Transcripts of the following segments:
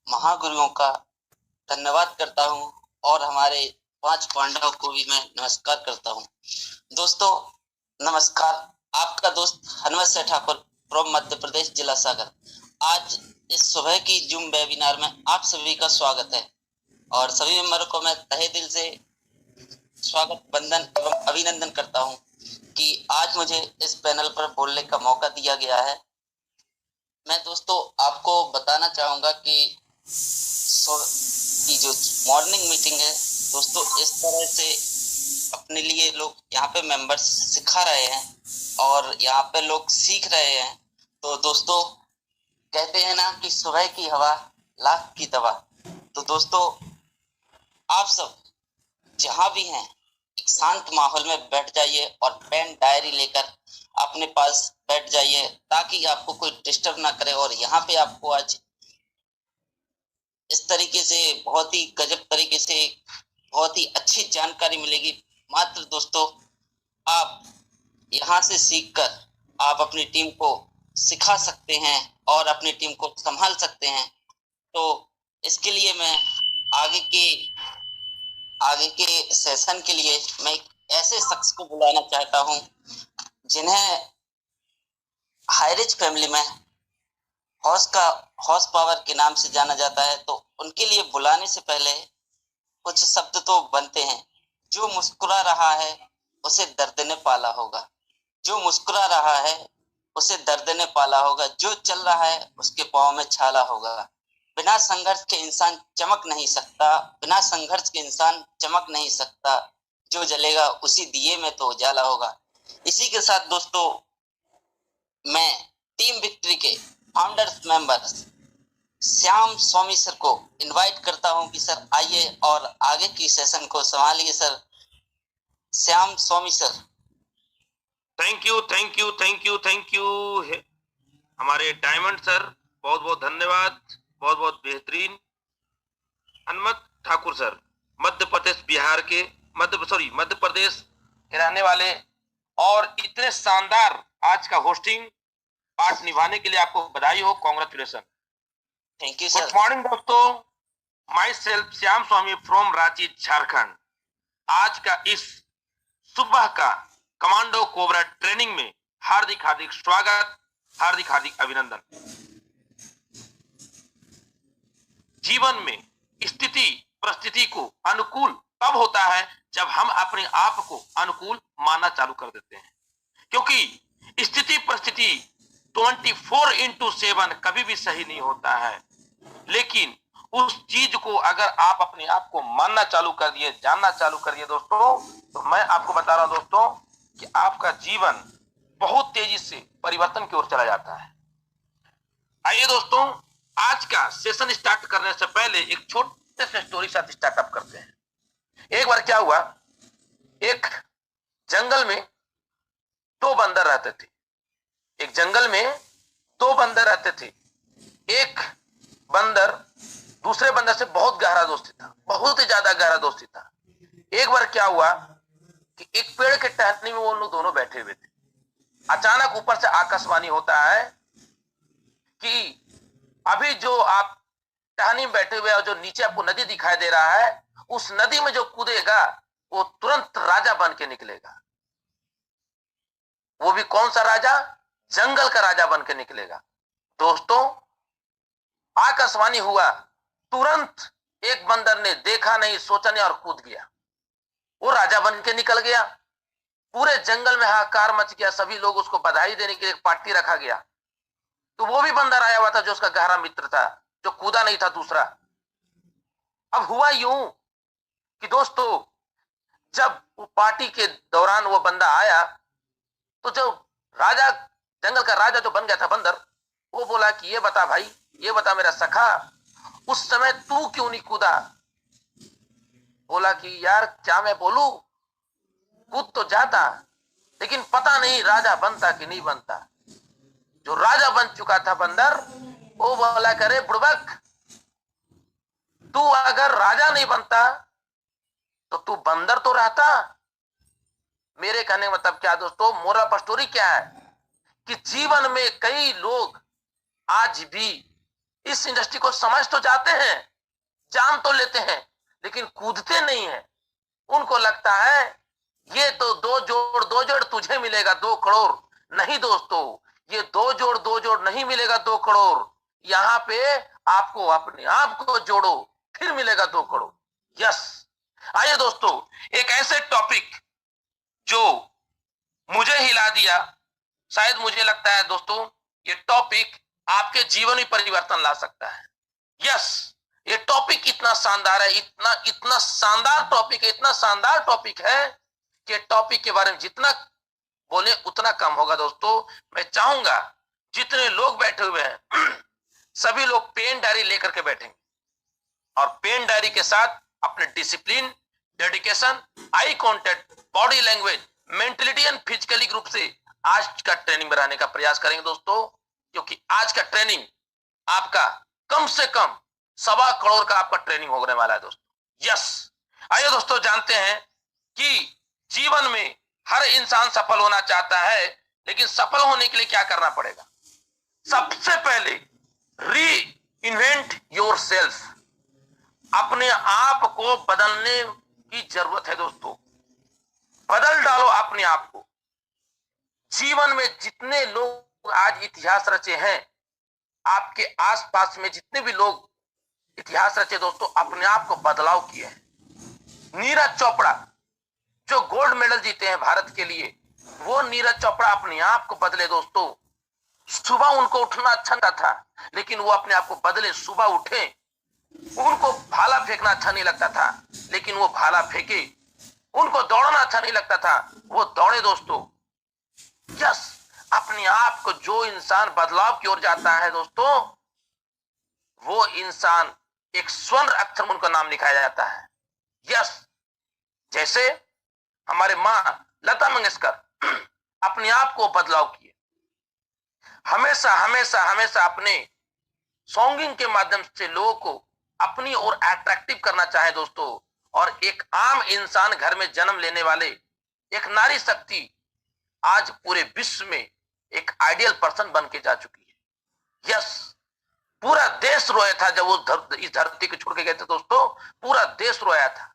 महागुरुओं का धन्यवाद करता हूँ और हमारे 5 पांडवों को भी मैं नमस्कार करता हूँ। दोस्तों नमस्कार, आपका दोस्त हनुमत सिंह ठाकुर फ्रॉम मध्य प्रदेश जिला सागर। आज इस सुबह की जूम वेबिनार में आप सभी का स्वागत है और सभी मेंबर को मैं तहे दिल से स्वागत, वंदन एवं अभिनंदन करता हूँ कि आज मुझे इस पैनल पर बोलने का मौका दिया गया है। मैं दोस्तों आपको बताना चाहूंगा कि की जो मॉर्निंग मीटिंग है दोस्तों, इस तरह से अपने लिए लोग यहाँ पे मेंबर्स सिखा रहे हैं और यहाँ पे लोग सीख रहे हैं। तो दोस्तों कहते हैं ना कि सुबह की हवा लाख की दवा। तो दोस्तों आप सब जहां भी हैं एक शांत माहौल में बैठ जाइए और पेन डायरी लेकर अपने पास बैठ जाइए ताकि आपको कोई डिस्टर्ब ना करे। और यहाँ पे आपको आज इस तरीके से बहुत ही गजब तरीके से बहुत ही अच्छी जानकारी मिलेगी। मात्र दोस्तों आप यहाँ से सीखकर आप अपनी टीम को सिखा सकते हैं और अपनी टीम को संभाल सकते हैं। तो इसके लिए मैं आगे के आगे के सेशन के लिए मैं एक ऐसे शख्स को बुलाना चाहता हूं जिन्हें हाईरिच फैमिली में हॉर्स पावर के नाम से जाना जाता है। तो उनके लिए बुलाने से पहले कुछ शब्द तो बनते हैं। जो मुस्कुरा रहा है उसे दर्द ने पाला होगा, जो मुस्कुरा रहा है उसे दर्द ने पाला होगा, जो चल रहा है उसके पाँव में छाला होगा। बिना संघर्ष के इंसान चमक नहीं सकता, बिना संघर्ष के इंसान चमक नहीं सकता, जो जलेगा उसी दिए में तो उजाला होगा। इसी के साथ दोस्तों मैं टीम विक्ट्री के founders member Shyam Swami sir को इनवाइट करता हूं कि सर आइए और आगे की सेशन को संभालिए। Sir Shyam Swami sir. Thank you thank you thank you thank you हमारे डायमंड सर, बहुत बहुत धन्यवाद, बहुत बहुत बेहतरीन। हनुमत ठाकुर सर मध्य प्रदेश बिहार के मध्य प्रदेश के रहने वाले और इतने शानदार आज का होस्टिंग पार्ट निभाने के लिए आपको बधाई हो, congratulation. Thank you sir. Good morning दोस्तों, myself Shyam Swami from Ranchi Jharkhand. आज का इस सुबह का कमांडो कोबरा ट्रेनिंग में हार्दिक हार्दिक स्वागत, हार्दिक हार्दिक अभिनंदन। जीवन में स्थिति परिस्थिति को अनुकूल तब होता है जब हम अपने आप को अनुकूल मानना चालू कर देते हैं, क्योंकि स्थिति परिस्थिति 24/7 कभी भी सही नहीं होता है। लेकिन उस चीज को अगर आप अपने आप को मानना चालू कर दिए, जानना चालू कर दिए दोस्तों, तो मैं आपको बता रहा हूं दोस्तों कि आपका जीवन बहुत तेजी से परिवर्तन की ओर चला जाता है। आइए दोस्तों, आज का सेशन स्टार्ट करने से पहले एक छोटे से स्टोरी साथ स्टार्टअप करते हैं। एक बार क्या हुआ, एक जंगल में 2 बंदर रहते थे। एक जंगल में 2 बंदर रहते थे। एक बंदर दूसरे बंदर से बहुत गहरा दोस्ती था, बहुत ही ज्यादा गहरा दोस्ती था। एक बार क्या हुआ कि एक पेड़ के टहनी में वो लोग दोनों बैठे हुए थे। अचानक ऊपर से आकाशवाणी होता है कि अभी जो आप टहनी में बैठे हुए और जो नीचे आपको नदी दिखाई दे रहा है, उस नदी में जो कूदेगा वो तुरंत राजा बन के निकलेगा। वो भी कौन सा राजा? जंगल का राजा बन के निकलेगा। दोस्तों आकाशवाणी हुआ, तुरंत एक बंदर ने देखा नहीं, सोचा नहीं और कूद गया। वो राजा बन के निकल गया। पूरे जंगल में हाहाकार मच गया, सभी लोग उसको बधाई देने के लिए पार्टी रखा गया। तो वो भी बंदर आया हुआ था जो उसका गहरा मित्र था, जो कूदा नहीं था दूसरा। अब हुआ यूं कि दोस्तों जब वो पार्टी के दौरान वो बंदा आया तो जो राजा, जंगल का राजा जो बन गया था बंदर, वो बोला कि ये बता भाई, ये बता मेरा सखा, उस समय तू क्यों नहीं कूदा? बोला कि यार क्या मैं बोलूं, कूद तो जाता लेकिन पता नहीं राजा बनता कि नहीं बनता। जो राजा बन चुका था बंदर, वो बोला करे बुड़बक, तू अगर राजा नहीं बनता तो तू बंदर तो रहता। मेरे कहने का मतलब क्या दोस्तों, मोरल ऑफ स्टोरी क्या है कि जीवन में कई लोग आज भी इस इंडस्ट्री को समझ तो जाते हैं, जान तो लेते हैं, लेकिन कूदते नहीं है। उनको लगता है ये तो दो जोड़ तुझे मिलेगा 2 करोड़। नहीं दोस्तों, ये दो जोड़ नहीं मिलेगा 2 करोड़। यहाँ पे आपको अपने आप को जोड़ो, फिर मिलेगा 2 करोड़। यस। आइए दोस्तों, एक ऐसे टॉपिक जो मुझे हिला दिया, शायद मुझे लगता है दोस्तों ये टॉपिक आपके जीवन में परिवर्तन ला सकता है। यस, ये टॉपिक इतना शानदार है, इतना इतना शानदार टॉपिक है, इतना शानदार टॉपिक है कि टॉपिक के बारे में जितना बोले उतना कम होगा। दोस्तों, मैं चाहूंगा जितने लोग बैठे हुए हैं सभी लोग पेन डायरी लेकर के बैठेंगे और पेन डायरी के साथ अपने discipline, dedication, eye contact, body language, mentality and physically रूप से आज का ट्रेनिंग बनाने का प्रयास करेंगे दोस्तों, क्योंकि आज का ट्रेनिंग आपका कम से कम 1.25 करोड़ का आपका ट्रेनिंग होने वाला है दोस्तों। यस। आइए दोस्तों, जानते हैं कि जीवन में हर इंसान सफल होना चाहता है, लेकिन सफल होने के लिए क्या करना पड़ेगा? सबसे पहले री इन्वेंट योर सेल्फ। अपने आप को बदलने की जरूरत है दोस्तों। बदल डालो अपने आप को। जीवन में जितने लोग आज इतिहास रचे हैं, आपके आसपास में जितने भी लोग इतिहास रचे दोस्तों, अपने आप को बदलाव किए हैं। नीरज चोपड़ा जो गोल्ड मेडल जीते हैं भारत के लिए, वो नीरज चोपड़ा अपने आप को बदले दोस्तों। सुबह उनको उठना अच्छा नहीं था, लेकिन वो अपने आप को बदले, सुबह उठे। उनको भाला फेंकना अच्छा नहीं लगता था, लेकिन वो भाला फेंके। उनको दौड़ना अच्छा नहीं लगता था, वो दौड़े दोस्तों। यस, अपने आप को जो इंसान बदलाव की ओर जाता है दोस्तों, वो इंसान एक स्वर्ण अक्षर में उनका नाम लिखाया जाता है। यस, जैसे हमारे मां लता मंगेशकर अपने आप को बदलाव किए। हमेशा हमेशा हमेशा अपने सॉन्गिंग के माध्यम से लोगों को अपनी ओर अट्रैक्टिव करना चाहे दोस्तों। और एक आम इंसान घर में जन्म लेने वाले एक नारी शक्ति आज पूरे विश्व में एक आइडियल पर्सन बन के जा चुकी है। यस, पूरा देश रोया था जब वो इस धरती को छोड़ के गए थे दोस्तों। पूरा देश रोया था,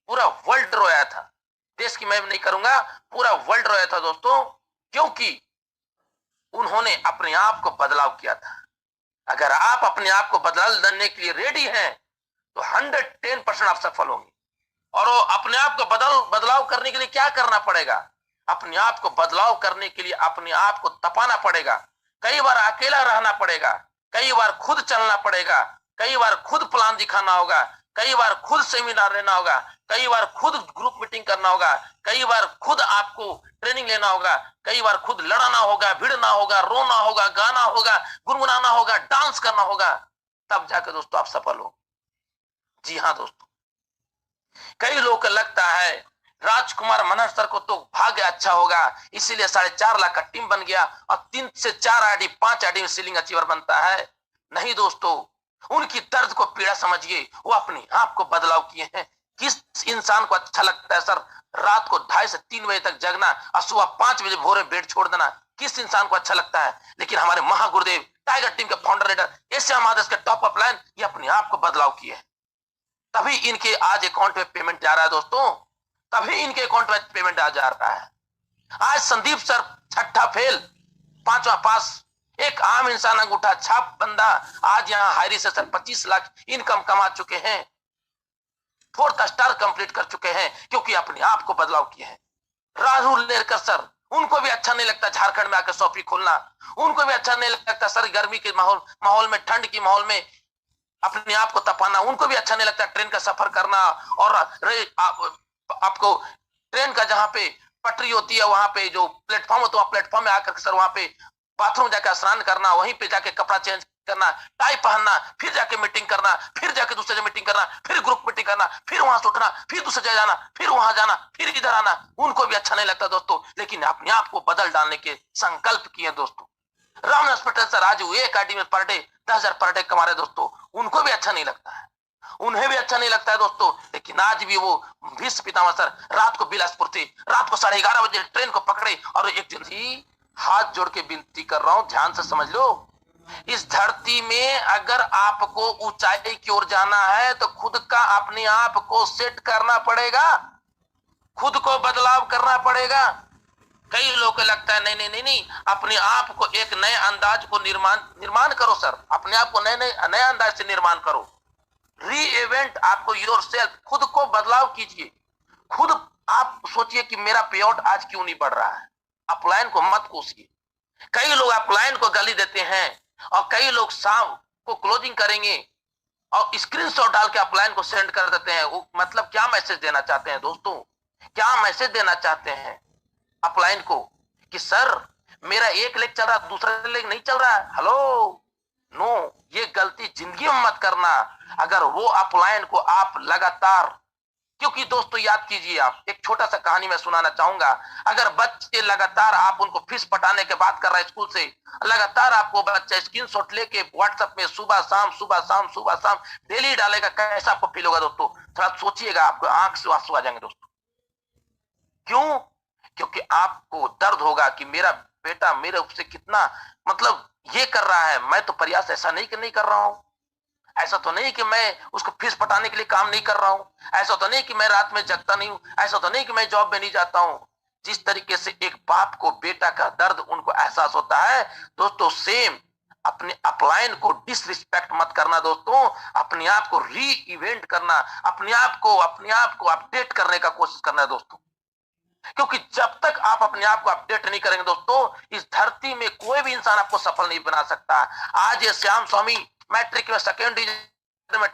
पूरा वर्ल्ड रोया था। देश की मैं नहीं करूंगा, पूरा वर्ल्ड रोया था दोस्तों, क्योंकि उन्होंने अपने आप को बदलाव किया था। अगर आप अपने आप को बदलने के लिए रेडी हैं तो 110% आप सफल होंगे। और वो अपने आप को बदलाव करने के लिए क्या करना पड़ेगा? अपने आप को बदलाव करने के लिए अपने आप को तपाना पड़ेगा। कई बार अकेला रहना पड़ेगा, कई बार खुद चलना पड़ेगा, कई बार खुद प्लान दिखाना होगा, कई बार खुद सेमिनार लेना होगा, कई बार खुद ग्रुप मीटिंग करना होगा, कई बार खुद आपको ट्रेनिंग लेना होगा, कई बार खुद लड़ना होगा, भिड़ना होगा, रोना होगा, गाना होगा, गुनगुनाना होगा, डांस करना होगा, तब जाकर दोस्तों आप सफल हो। जी हाँ दोस्तों, कई लोगों को लगता है राजकुमार मनहर सर को तो भाग्य अच्छा होगा, इसीलिए 4.5 लाख का टीम बन गया और 3 से 4 आईडी 5 आईडी में सीलिंग अचीवर बनता है। नहीं दोस्तों, उनकी दर्द को पीड़ा समझिए। वो अपने आप को बदलाव किए हैं। किस इंसान को अच्छा लगता है सर रात को 2:30 से 3 बजे तक जगना और सुबह 5 बजे भोर में बेड छोड़ देना? किस इंसान को अच्छा लगता है? लेकिन हमारे महागुरुदेव टाइगर टीम के फाउंडर लीडर एशिया महादेश के टॉप ऑफ लाइन, ये अपने आप को बदलाव किए हैं। तभी इनके आज अकाउंट में पेमेंट जा रहा है दोस्तों, तभी इनके अकाउंट में पेमेंट आ जा रहा है। आज संदीप सर 6ठा फेल 5वां पास, एक आम इंसान अंगूठा छाप बंदा आज यहाँ हायरी से सर 25 लाख इनकम कमा चुके हैं, 4th स्टार कंप्लीट कर चुके हैं, क्योंकि अपने आप को बदलाव किए हैं। राहुल लेरकर सर, उनको भी अच्छा नहीं लगता झारखंड में आकर शॉपी खोलना, उनको भी अच्छा नहीं लगता सर गर्मी के माहौल में, ठंड की माहौल में अपने आप को तपाना, उनको भी अच्छा नहीं लगता ट्रेन का सफर करना। और आपको ट्रेन का जहां पे पटरी होती है वहां पे जो प्लेटफॉर्म होता है, प्लेटफॉर्म में आकर सर वहां पे बाथरूम जाकर स्नान करना, वहीं पे जाके कपड़ा चेंज करना, टाई पहनना, फिर जाके मीटिंग करना, फिर जाके दूसरे जगह मीटिंग करना, फिर ग्रुप मीटिंग करना, फिर वहां से उठना, फिर दूसरे जगह जाना, फिर वहां जाना, फिर इधर आना, उनको भी अच्छा नहीं लगता दोस्तों। लेकिन अपने आप को बदल डालने के संकल्प किए दोस्तों। राम हॉस्पिटल सर आज एक अकाडमी में पर डे 10,000 पर डे कमा रहे दोस्तों, उनको भी अच्छा नहीं लगता है, उन्हें भी अच्छा नहीं लगता है दोस्तों। लेकिन आज भी वो भीष्म पितामह सर रात को बिलासपुर थे, रात को 11:30 बजे ट्रेन को पकड़े और एक दिन ही हाथ जोड़ के विनती कर रहा हूं, ध्यान से समझ लो, इस धरती में अगर आपको ऊंचाई की ओर जाना है तो खुद का अपने आप को सेट करना पड़ेगा, खुद को बदलाव करना पड़ेगा। कई लोगों को लगता है नहीं नहीं नहीं नहीं, अपने आप को एक नए अंदाज को निर्माण करो सर, अपने आप को नए अंदाज से निर्माण करो। री इवेंट आपको योर सेल्फ, खुद को बदलाव कीजिए। खुद आप सोचिए कि मेरा पे आउट आज क्यों नहीं बढ़ रहा है। अपलाइन को मत कोसिए। कई लोग अपलाइन को गाली देते हैं और कई लोग शाम को क्लोजिंग करेंगे और स्क्रीनशॉट डाल के अपलाइन को सेंड कर देते हैं। वो मतलब क्या मैसेज देना चाहते हैं दोस्तों, क्या मैसेज देना चाहते हैं अपलाइन को कि सर मेरा एक लेग चल रहा है दूसरा लेग नहीं चल रहा है। हेलो, नो, ये गलती जिंदगी में मत करना। अगर वो अपलाइन को आप लगातार, क्योंकि दोस्तों याद कीजिए, आप एक छोटा सा कहानी मैं सुनाना चाहूंगा। अगर बच्चे लगातार आप उनको फीस पटाने के बात कर रहे हैं स्कूल से, लगातार आपको बच्चा स्क्रीनशॉट लेके व्हाट्सएप में सुबह शाम डेली डालेगा, कैसा आपको फील होगा दोस्तों? थोड़ा सोचिएगा, आपको आंख से आंसू आ जाएंगे दोस्तों। क्यों? क्योंकि आपको दर्द होगा कि मेरा बेटा मेरे उससे कितना मतलब ये कर रहा है, मैं तो प्रयास ऐसा नहीं कर रहा हूं। ऐसा तो नहीं कि मैं उसको फीस पटाने के लिए काम नहीं कर रहा हूं, ऐसा तो नहीं कि मैं रात में जगता नहीं हूं, ऐसा तो नहीं कि मैं जॉब में नहीं जाता हूं। जिस तरीके से एक बाप को बेटा का दर्द उनको एहसास होता है दोस्तों, सेम अपने अपलाइन को डिसरिस्पेक्ट मत करना दोस्तों, अपने आप को री इवेंट करना, अपने आप को अपडेट करने का कोशिश करना है दोस्तों। क्योंकि जब तक आप अपने आप को अपडेट नहीं करेंगे दोस्तों, इस धरती में कोई भी इंसान आपको सफल नहीं बना सकता। आज ये श्याम स्वामी मैट्रिक में सेकेंड डिवीजन में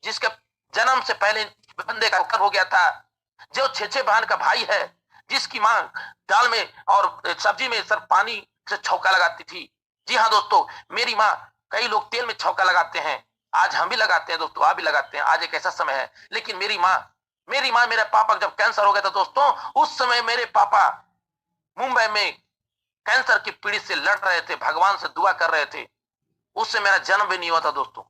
जिसके जन्म से पहले बंदे का हो गया था, जो 6 बहन का भाई है, जिसकी मां दाल में और सब्जी में सर पानी से छौका लगाती थी। जी हाँ दोस्तों, मेरी माँ, कई लोग तेल में छौका लगाते हैं, आज हम भी लगाते हैं दोस्तों, आप भी लगाते हैं, आज एक ऐसा समय है। लेकिन मेरी माँ मेरे पापा जब कैंसर हो गया था दोस्तों, उस समय मेरे पापा मुंबई में कैंसर की पीड़ित से लड़ रहे थे, भगवान से दुआ कर रहे थे। उससे मेरा जन्म भी नहीं हुआ था दोस्तों।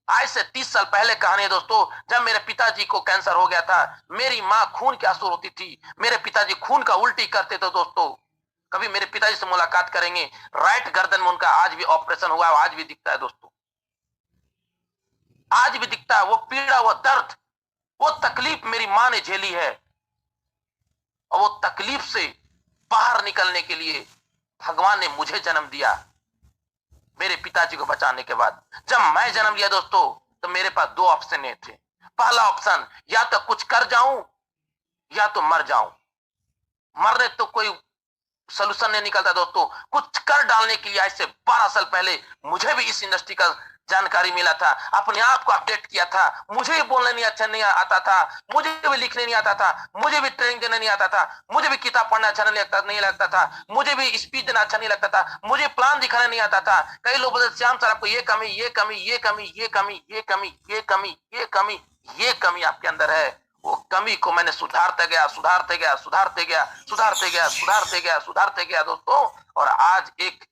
आज से 30 साल पहले कहानी है दोस्तों, जब मेरे पिताजी को कैंसर हो गया था, मेरी माँ खून के आंसू रोती थी, मेरे पिताजी खून का उल्टी करते थे दोस्तों। कभी मेरे पिताजी से मुलाकात करेंगे, राइट गर्दन में उनका आज भी ऑपरेशन हुआ, आज भी दिखता है दोस्तों, आज भी दिखता है। वो पीड़ा, वो दर्द, वो तकलीफ मेरी मां ने झेली है, और वो तकलीफ से बाहर निकलने के लिए भगवान ने मुझे जन्म दिया मेरे पिताजी को बचाने के बाद। जब मैं जन्म लिया दोस्तों, तो मेरे पास 2 ऑप्शन थे। पहला ऑप्शन, या तो कुछ कर जाऊं या तो मर जाऊं। मरने तो कोई सोल्यूशन नहीं निकलता दोस्तों, कुछ कर डालने के लिए आज से 12 साल पहले मुझे भी इस इंडस्ट्री का जानकारी मिला था, अपने आप को अपडेट किया था। मुझे भी बोलने नहीं आता था, मुझे भी लिखने नहीं आता था, मुझे भी ट्रेनिंग देने नहीं आता था, मुझे भी किताब पढ़ना अच्छा नहीं लगता था, मुझे भी स्पीच देना अच्छा नहीं लगता था, मुझे प्लान दिखाना नहीं आता था। कई लोग बोलते श्याम सर आपको ये कमी आपके अंदर है। वो कमी को मैंने सुधारते गया दोस्तों, और आज एक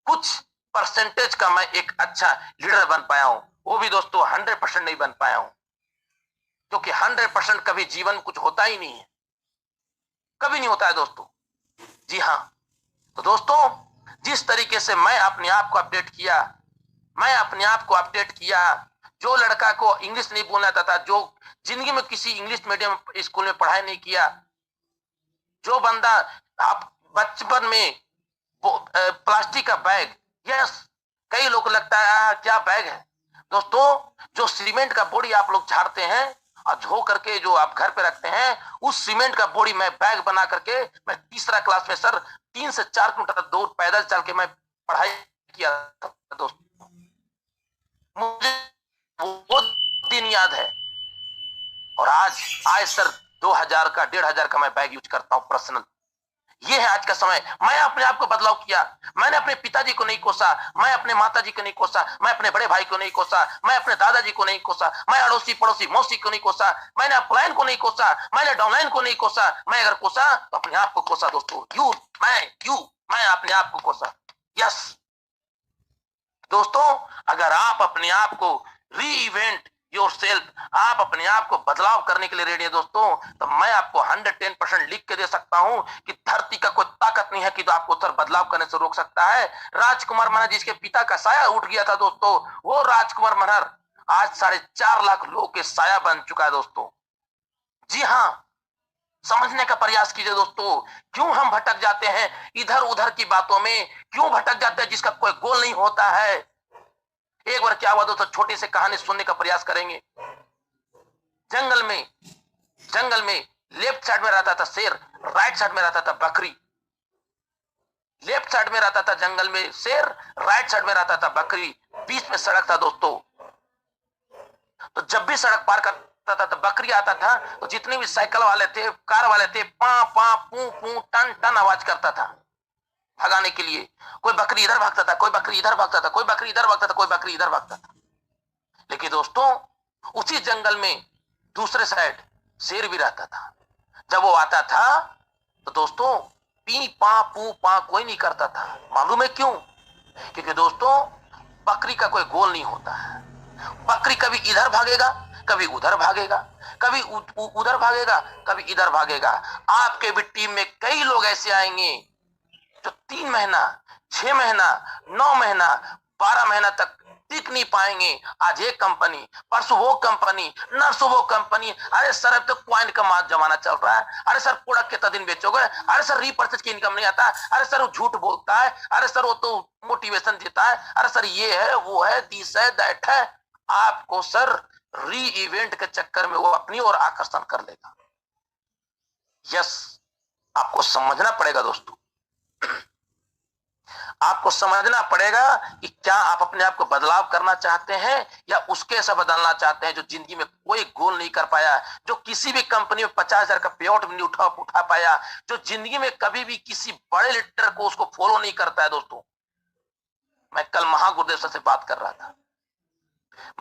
कुछ परसेंटेज का मैं एक अच्छा लीडर बन पाया हूं। वो भी दोस्तों 100% नहीं बन पाया हूं, क्योंकि 100% कभी जीवन में कुछ होता ही नहीं है, कभी नहीं होता है दोस्तों। जी हाँ, तो दोस्तों जिस तरीके से मैं अपने आप को अपडेट किया, जो लड़का को इंग्लिश नहीं बोलना आता था, जो जिंदगी में किसी इंग्लिश मीडियम स्कूल में पढ़ाई नहीं किया, जो बंदा आप बचपन में प्लास्टिक का बैग, यस, कई लोग लगता है क्या बैग है दोस्तों, जो सीमेंट का बोरी आप लोग झाड़ते हैं और धो करके जो आप घर पे रखते हैं, उस सीमेंट का बोरी मैं बैग बना करके मैं 3रा क्लास में सर 3 से 4 किलोमीटर दूर पैदल चल के मैं पढ़ाई किया दोस्तों। मुझे वो दिन याद है, और आज सर 2000 का 1500 का मैं बैग यूज करता हूं पर्सनल। ये है आज का समय। मैं अपने आप को बदलाव किया, मैंने अपने पिताजी को नहीं कोसा, मैं अपने माताजी को नहीं कोसा, मैं अपने बड़े भाई को नहीं कोसा, मैं अपने दादाजी को नहीं कोसा, मैं अड़ोसी पड़ोसी मौसी को नहीं कोसा, मैंने अपलाइन को नहीं कोसा, मैंने डाउनलाइन को नहीं कोसा। मैं अगर कोसा तो अपने आप को कोसा दोस्तों। मैं अपने आप को कोसा। यस दोस्तों, अगर आप अपने आप को री इवेंट योरसेल्फ, आप अपने आप को बदलाव करने के लिए रेडी है दोस्तों, तो मैं आपको 110% लिख के दे सकता हूं कि धरती का कोई ताकत नहीं है कि तो आपको सर बदलाव करने से रोक सकता है। राजकुमार मनहर जिसके पिता का साया उठ गया था दोस्तों, वो राजकुमार मनहर आज 4.5 लाख लोगों के साया बन चुका है दोस्तों। जी हाँ, समझने का प्रयास कीजिए दोस्तों, क्यों हम भटक जाते हैं इधर उधर की बातों में, क्यों भटक जाते हैं जिसका कोई गोल नहीं होता है। एक बार क्या हुआ दोस्तों, छोटी सी कहानी सुनने का प्रयास करेंगे। जंगल में लेफ्ट साइड में रहता था शेर, राइट साइड में रहता था बकरी। लेफ्ट साइड में रहता था जंगल में शेर, राइट साइड में रहता था बकरी, बीच में सड़क था दोस्तों। तो जब भी सड़क पार करता था तो बकरी आता था, तो जितने भी साइकिल वाले थे, कार वाले थे, पा पा पू पू टन टन आवाज करता था भगाने के लिए। कोई बकरी इधर भागता था, कोई बकरी इधर भागता था, कोई बकरी इधर भागता था, कोई बकरी इधर भागता था। लेकिन दोस्तों उसी जंगल में दूसरे साइड शेर भी रहता था। जब वो आता था तो दोस्तों पी पा पू पा कोई नहीं करता था। मालूम है क्यों? क्योंकि दोस्तों बकरी का कोई गोल नहीं होता है। बकरी कभी इधर भागेगा, कभी उधर भागेगा, कभी उधर भागेगा, कभी इधर भागेगा। आपके भी टीम में कई लोग ऐसे आएंगे जो 3 महीना, 6 महीना, 9 महीना, 12 महीना तक टिक नहीं पाएंगे। आज एक कंपनी, परसों वो कंपनी, नरसों वो कंपनी। अरे सर अब तो क्वाइन का माल जमाना चल रहा है। अरे सर प्रोडक्ट कितना दिन बेचोगे? अरे सर रीपर्चेज की इनकम नहीं आता। अरे सर वो झूठ बोलता है। अरे सर वो तो मोटिवेशन देता है। अरे सर ये है, वो है, दिस है, दैट है। आपको सर री इवेंट के चक्कर में वो अपनी ओर आकर्षण कर लेगा। यस, आपको समझना पड़ेगा दोस्तों, आपको समझना पड़ेगा कि क्या आप अपने आप को बदलाव करना चाहते हैं या उसके ऐसा बदलना चाहते हैं जो जिंदगी में कोई गोल नहीं कर पाया, जो किसी भी कंपनी में 50,000 का पे आउट भी नहीं उठा पाया, जो जिंदगी में कभी भी किसी बड़े लीडर को उसको फॉलो नहीं करता है। दोस्तों मैं कल महागुरुदेव सर से बात कर रहा था।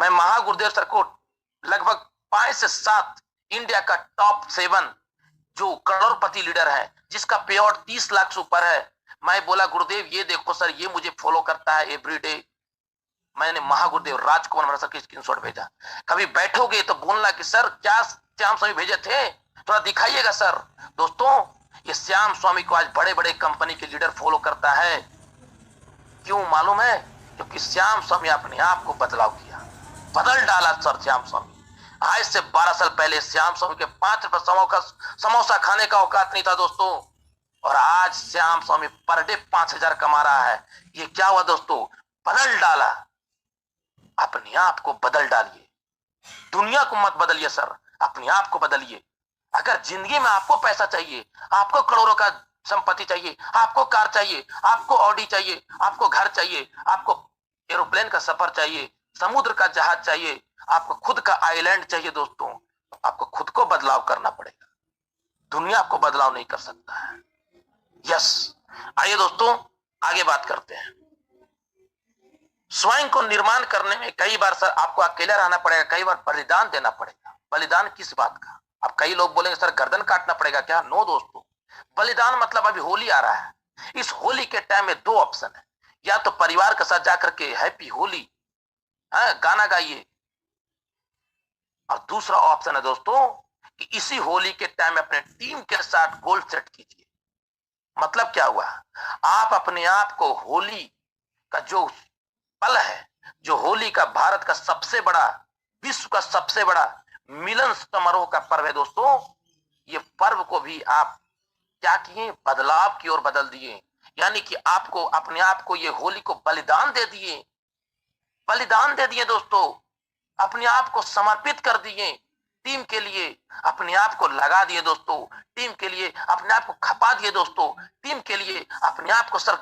मैं महागुरुदेव सर को लगभग 5 से 7 इंडिया का टॉप 7 जो करोड़पति लीडर है, जिसका पे आउट 30 लाख से ऊपर है, मैं बोला गुरुदेव ये देखो सर, ये मुझे फॉलो करता है एवरीडे। मैंने महागुरुदेव राजकुमार मनहर सर की स्क्रीनशॉट भेजा। कभी बैठोगे तो बोलना कि सर क्या श्याम स्वामी भेजे थे, थोड़ा दिखाइएगा सर। दोस्तों ये श्याम स्वामी को आज बड़े बड़े कंपनी के लीडर फॉलो करता है। क्यों मालूम है? क्योंकि श्याम स्वामी अपने आप को बदलाव किया, बदल डाला सर श्याम स्वामी। आज से 12 साल पहले श्याम स्वामी के 5 रुपए समोसा खाने का औकात नहीं था दोस्तों, और आज श्याम स्वामी पर डे 5,000 कमा रहा है। ये क्या हुआ दोस्तों? बदल डाला। अपने आप को बदल डालिए, दुनिया को मत बदलिए सर, अपने आप को बदलिए। अगर जिंदगी में आपको पैसा चाहिए, आपको करोड़ों का संपत्ति चाहिए, आपको कार चाहिए, आपको ऑडी चाहिए, आपको घर चाहिए, आपको एरोप्लेन का सफर चाहिए, समुद्र का जहाज चाहिए, आपको खुद का आइलैंड चाहिए दोस्तों, आपको खुद को बदलाव करना पड़ेगा। दुनिया आपको बदलाव नहीं कर सकता है। यस, आइए दोस्तों आगे बात करते हैं। स्वयं को निर्माण करने में कई बार सर आपको अकेला रहना पड़ेगा, कई बार बलिदान देना पड़ेगा। बलिदान किस बात का? अब कई लोग बोलेंगे सर गर्दन काटना पड़ेगा क्या? नो दोस्तों, बलिदान मतलब अभी होली आ रहा है। इस होली के टाइम में 2 ऑप्शन है, या तो परिवार के साथ जाकर के हैप्पी होली गाना गाइए, और दूसरा ऑप्शन है दोस्तों कि इसी होली के टाइम में अपने टीम के साथ गोल सेट कीजिए। मतलब क्या हुआ? आप अपने आप को होली का जो पल है, जो होली का भारत का सबसे बड़ा, विश्व का सबसे बड़ा मिलन समारोह का पर्व है दोस्तों, ये पर्व को भी आप क्या किए? बदलाव की ओर बदल दिए। यानी कि आपको अपने आप को, ये होली को बलिदान दे दिए, बलिदान दे दिए दोस्तों, अपने आप को समर्पित कर दिए टीम के लिए, अपने आप को लगा दिए दोस्तों टीम के लिए, अपने आप को खपा दिए दोस्तों टीम के लिए, अपने आप को सर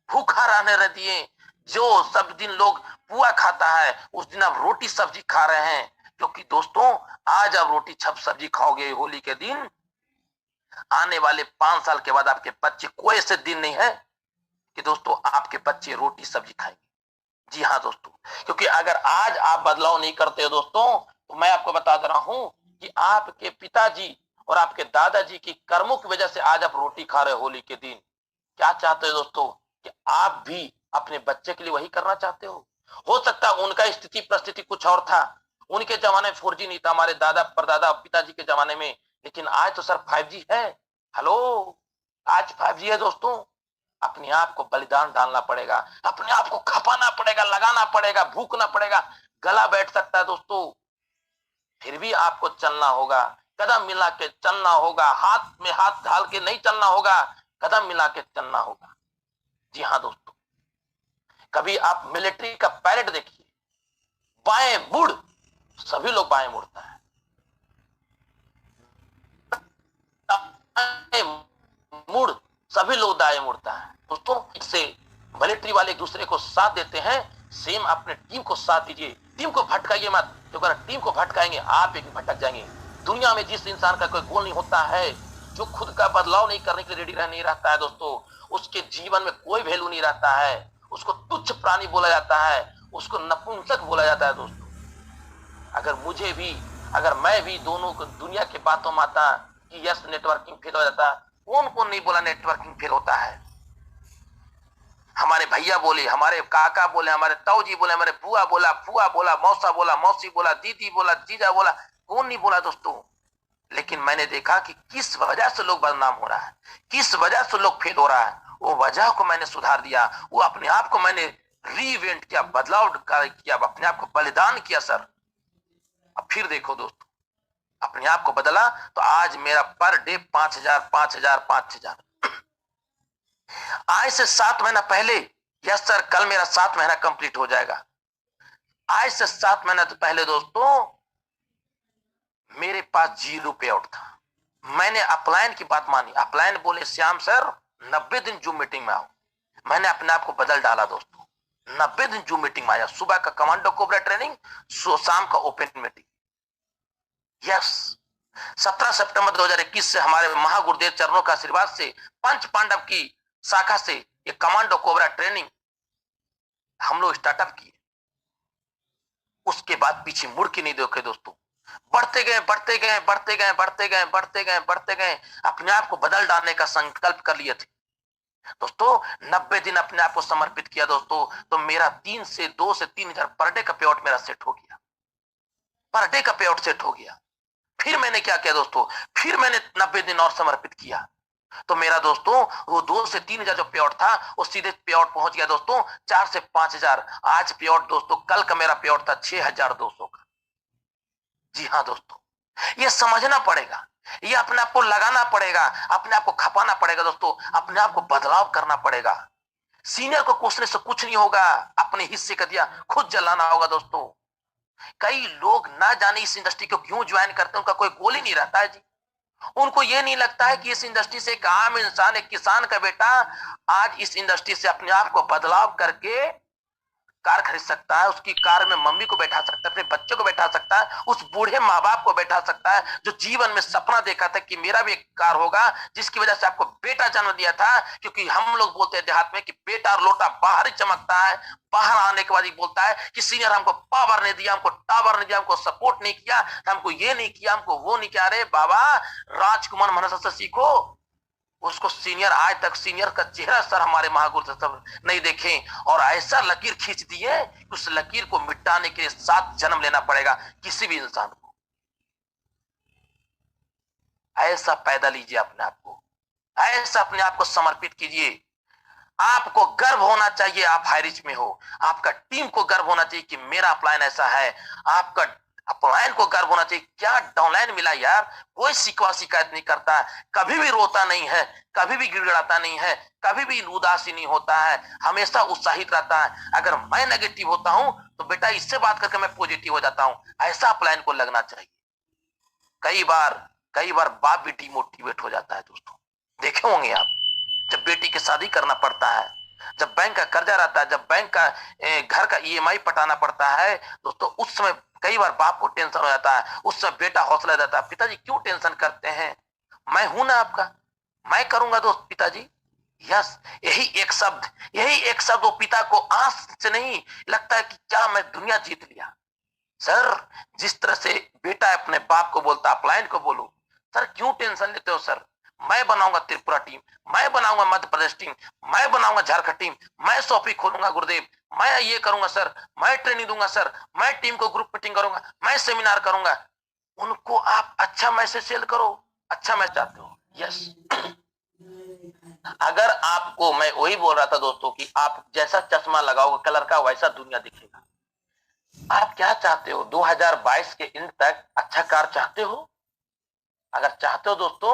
भूखा रहने रह दिए। जो सब दिन लोग पुआ खाता है, उस दिन आप रोटी सब्जी खा रहे हैं, क्योंकि दोस्तों आज आप रोटी सब्जी खाओगे होली के दिन, आने वाले 5 साल के बाद आपके बच्चे, कोई ऐसे दिन नहीं है कि दोस्तों आपके बच्चे रोटी सब्जी खाएंगे। जी हाँ दोस्तों, क्योंकि अगर आज आप बदलाव नहीं करते हो दोस्तों, तो मैं आपको बता दे रहा हूं कि आपके पिताजी और आपके दादाजी की कर्मों की वजह से आज आप रोटी खा रहे हो होली के दिन। क्या चाहते हो दोस्तों? कि आप भी अपने बच्चे के लिए वही करना चाहते हो सकता है उनका स्थिति परिस्थिति कुछ और था, उनके जमाने में 4G नहीं था, हमारे दादा परदादा पिताजी के जमाने में, लेकिन आज तो सर 5G है। हेलो, आज 5G है दोस्तों। अपने आप को बलिदान डालना पड़ेगा, अपने आप को खपाना पड़ेगा, लगाना पड़ेगा, भूखना पड़ेगा। गला बैठ सकता है दोस्तों, फिर भी आपको चलना होगा, कदम मिला के चलना होगा, हाथ में हाथ ढाल के नहीं चलना होगा, कदम मिला के चलना होगा। जी हाँ दोस्तों, कभी आप मिलिट्री का पैरेड देखिए, बाएं मुड़, सभी लोग बाएं मुड़ता है, मुड़, सभी लोग दाएं मुड़ता है दोस्तों। इससे मिलिट्री वाले एक दूसरे को साथ देते हैं, सेम अपने टीम को साथ दीजिए, टीम को भटकाइए मत, क्योंकि अगर टीम को भटकाएंगे आप एक भटक जाएंगे। दुनिया में जिस इंसान का कोई गोल नहीं होता है, जो खुद का बदलाव नहीं करने के लिए रेडी नहीं रहता है दोस्तों, उसके जीवन में कोई वैल्यू नहीं रहता है, उसको तुच्छ प्राणी बोला जाता है, उसको नपुंसक बोला जाता है दोस्तों। अगर मुझे भी, अगर मैं भी दोनों को दुनिया के बातों में आता कि यस नेटवर्किंग फेल हो जाता, कौन कौन नहीं बोला नेटवर्किंग फेल होता है। हमारे भैया बोले, हमारे काका बोले, हमारे ताऊजी बोले, हमारे बुआ बोला, फुआ बोला, मौसा बोला, मौसी बोला, दीदी बोला, जीजा बोला, कौन नहीं बोला दोस्तों। लेकिन मैंने देखा कि किस वजह से लोग बदनाम हो रहा है, किस वजह से लोग फेल हो रहा है, वो वजह को मैंने सुधार दिया, वो अपने आप को मैंने रीइवेंट किया, बदलाव किया, अपने आप को बलिदान किया सर। अब फिर देखो दोस्तों, अपने आप को बदला तो आज मेरा पर डे 5,000 5,000 5,000। आज से 7 महीना पहले, यस सर, कल मेरा 7 महीना कंप्लीट हो जाएगा। आज से 7 महीना तो पहले दोस्तों मेरे पास 0 पे आउट था। मैंने अपलाइन की बात मानी, अपलाइन बोले श्याम सर 90 दिन जूम मीटिंग में आओ। मैंने अपने आप को बदल डाला दोस्तों, 90 दिन जूम मीटिंग में आया, सुबह का कमांडो कोबरा ट्रेनिंग, शाम का ओपन मीटिंग। यस, 17 सितंबर 2021 से हमारे महागुरुदेव चरणों का आशीर्वाद से पंच पांडव की शाखा से ये कमांडो कोबरा ट्रेनिंग हम लोग स्टार्टअप किए। उसके बाद पीछे मुड़ के नहीं देखे दोस्तों, बढ़ते गए बढ़ते गए बढ़ते गए बढ़ते गए बढ़ते गए बढ़ते गए, अपने आप को बदल डालने का संकल्प कर लिए थे दोस्तों। 90 दिन अपने आप को समर्पित किया दोस्तों, तो मेरा 2 से 3,000 पर डे का पे आउट मेरा सेट हो गया, पर डे का पे आउट सेट हो गया। फिर मैंने क्या किया दोस्तों, फिर मैंने 90 दिन और समर्पित किया, तो मेरा दोस्तों वो 2 से 3,000 जो पे आउट था वो सीधे पे आउट पहुंच गया दोस्तों 4 से 5,000। आज पे आउट दोस्तों, कल का मेरा पे आउट था 6,200 का। जी हाँ दोस्तों, ये समझना पड़ेगा, ये अपने आप को लगाना पड़ेगा, अपने आप को खपाना पड़ेगा दोस्तों, अपने आप को बदलाव करना पड़ेगा। सीनियर को कोसने से कुछ नहीं होगा, अपने हिस्से का दिया खुद जलाना होगा दोस्तों। कई लोग ना जाने इस इंडस्ट्री को क्यों ज्वाइन करते हैं, उनका कोई गोल ही नहीं रहता है जी। उनको ये नहीं लगता है कि इस इंडस्ट्री से एक आम इंसान, एक किसान का बेटा आज इस इंडस्ट्री से अपने आप को बदलाव करके कार खरीद सकता है, उसकी कार में मम्मी को बैठा सकता है, अपने बच्चों को बैठा सकता है, उस बूढ़े माँ बाप को बैठा सकता है जो जीवन में सपना देखा था कि मेरा भी एक कार होगा, जिसकी वजह से आपको बेटा जन्म दिया था। क्योंकि हम लोग बोलते हैं देहात में कि बेटा और लोटा बाहर ही चमकता है, बाहर आने के बाद ही बोलता है कि सीनियर हमको पावर नहीं दिया, हमको टावर नहीं दिया, हमको सपोर्ट नहीं किया, हमको ये नहीं किया, हमको वो नहीं किया। अरे बाबा, राजकुमार मनसा से सीखो। उसको सीनियर, आज तक सीनियर का चेहरा सर हमारे महागुरु से सब नहीं देखे, और ऐसा लकीर खींच दिए कि उस लकीर को मिटाने के लिए 7 जन्म लेना पड़ेगा किसी भी इंसान को। ऐसा पैदा लीजिए अपने आप को, ऐसा अपने आप को समर्पित कीजिए। आपको गर्व होना चाहिए आप हाईरिच में हो, आपका टीम को गर्व होना चाहिए कि मेरा अपलाइन ऐसा है, आपका अपलाइन को गर्व होना चाहिए क्या डाउनलाइन मिला यार। कोई शिकवा शिकायत नहीं करता, कभी भी रोता नहीं है, कभी भी गिड़गिड़ाता नहीं है, कभी भी उदासी नहीं होता है, हमेशा उत्साहित रहता है। अगर मैं नेगेटिव होता हूं तो बेटा इससे बात करके मैं पॉजिटिव हो जाता हूं, ऐसा अपलाइन को लगना चाहिए। कई बार बाप भी डिमोटिवेट हो जाता है दोस्तों, देखे होंगे आप, जब बेटी की शादी करना पड़ता है, जब बैंक का कर्जा रहता है, जब बैंक का घर का ईएमआई पटाना पड़ता है दोस्तों, उस समय कई बार बाप को टेंशन हो जाता है, उस समय बेटा हौसला देता है, पिताजी क्यों टेंशन करते हैं, मैं हूं ना आपका, मैं करूंगा दोस्त पिताजी। यस, यही एक शब्द वो पिता को आंख से नहीं लगता है कि क्या मैं दुनिया जीत लिया। सर जिस तरह से बेटा अपने बाप को बोलता, अपलाइन को बोलो, सर क्यों टेंशन लेते हो सर, मैं बनाऊंगा त्रिपुरा टीम, मैं बनाऊंगा मध्य प्रदेश टीम, मैं बनाऊंगा झारखंड टीम, मैं शॉपी खोलूंगा गुरुदेव, मैं ये करूंगा सर, मैं ट्रेनिंग दूंगा सर, मैं टीम को ग्रुप मीटिंग करूंगा, मैं सेमिनार करूंगा। उनको आप अच्छा मैसेज सेल करो, अच्छा मैसेज चाहते हो, यस। अगर आपको, मैं वही बोल रहा था दोस्तों कि आप जैसा चश्मा लगाओगे कलर का वैसा दुनिया दिखेगा। आप क्या चाहते हो 2022 के एंड तक अच्छा कार चाहते हो? अगर चाहते हो दोस्तों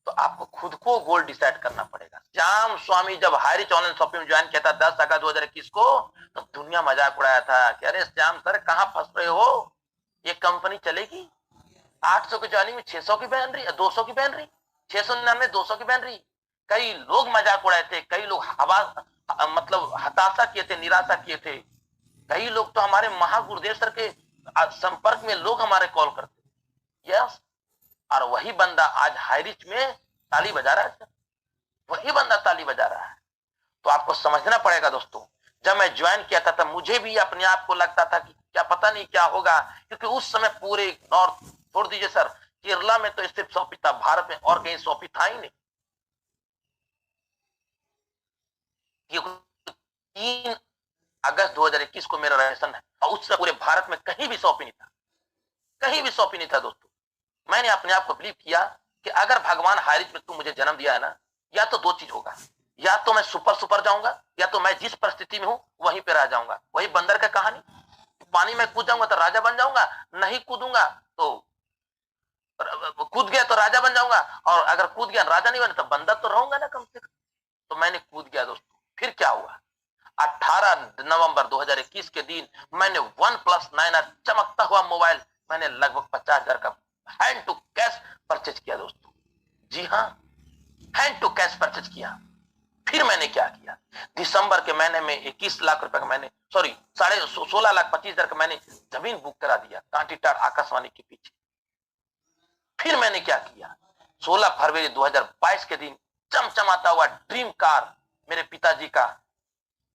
तो आपको खुद को गोल डिसाइड करना पड़ेगा। श्याम स्वामी जब हाईरिच ऑनलाइन शॉपिंग में ज्वाइन किया था 10 अगस्त 2021 को, तो दुनिया मजाक उड़ाया था कि अरे श्याम सर कहां फंस रहे हो, ये कंपनी चलेगी? 800 की ज्वाइनिंग में 600 की बहन रही, 200 की बहन रही, 699 200 की बहन रही। कई लोग मजाक उड़ाए थे, कई लोग हवा मतलब हताशा किए थे, निराशा किए थे। कई लोग तो हमारे महागुरुदेव सर के संपर्क में लोग हमारे कॉल करते, यस। और वही बंदा आज हाईरिच में ताली बजा रहा है, वही बंदा ताली बजा रहा है। तो आपको समझना पड़ेगा दोस्तों, जब मैं ज्वाइन किया था तब मुझे भी अपने आप को लगता था कि क्या पता नहीं क्या होगा, क्योंकि उस समय पूरे नॉर्थ, छोड़ दीजिए सर, केरला में तो सिर्फ शॉपी था, भारत में और कहीं शॉपी था ही नहीं। 3 अगस्त 2021 को मेरा रजिस्ट्रेशन है और उस समय पूरे भारत में कहीं भी शॉपी नहीं था, कहीं भी शॉपी नहीं था दोस्तों। मैंने अपने आप को बिलीव किया कि अगर भगवान हारिज में तू मुझे जन्म दिया है ना, या तो 2 चीज होगा, या तो मैं सुपर जाऊंगा, या तो मैं जिस परिस्थिति में हूं वहीं पे रह जाऊंगा। वही बंदर का कहानी, पानी में कूद जाऊंगा तो राजा बन जाऊंगा, नहीं कूदूंगा तो कूद गया तो राजा बन जाऊंगा, और अगर कूद गया राजा नहीं बना तो बंदर तो रहूंगा ना कम से कम। तो मैंने कूद गया दोस्तों। फिर क्या हुआ, 18 नवंबर 2021 के दिन मैंने OnePlus 9 चमकता हुआ मोबाइल मैंने लगभग 50,000 का हैंड टू कैश परचेज किया दोस्तों। जी हाँ, हैंड टू कैश परचेज किया। फिर मैंने क्या किया, दिसंबर के महीने में 21 लाख रुपए का मैंने, सॉरी 16,25,000 का मैंने जमीन बुक करा दिया कांटीटार आकाशवाणी के पीछे। फिर मैंने क्या किया, 16 फरवरी 2022 के दिन चमचमाता हुआ ड्रीम कार मेरे पिताजी का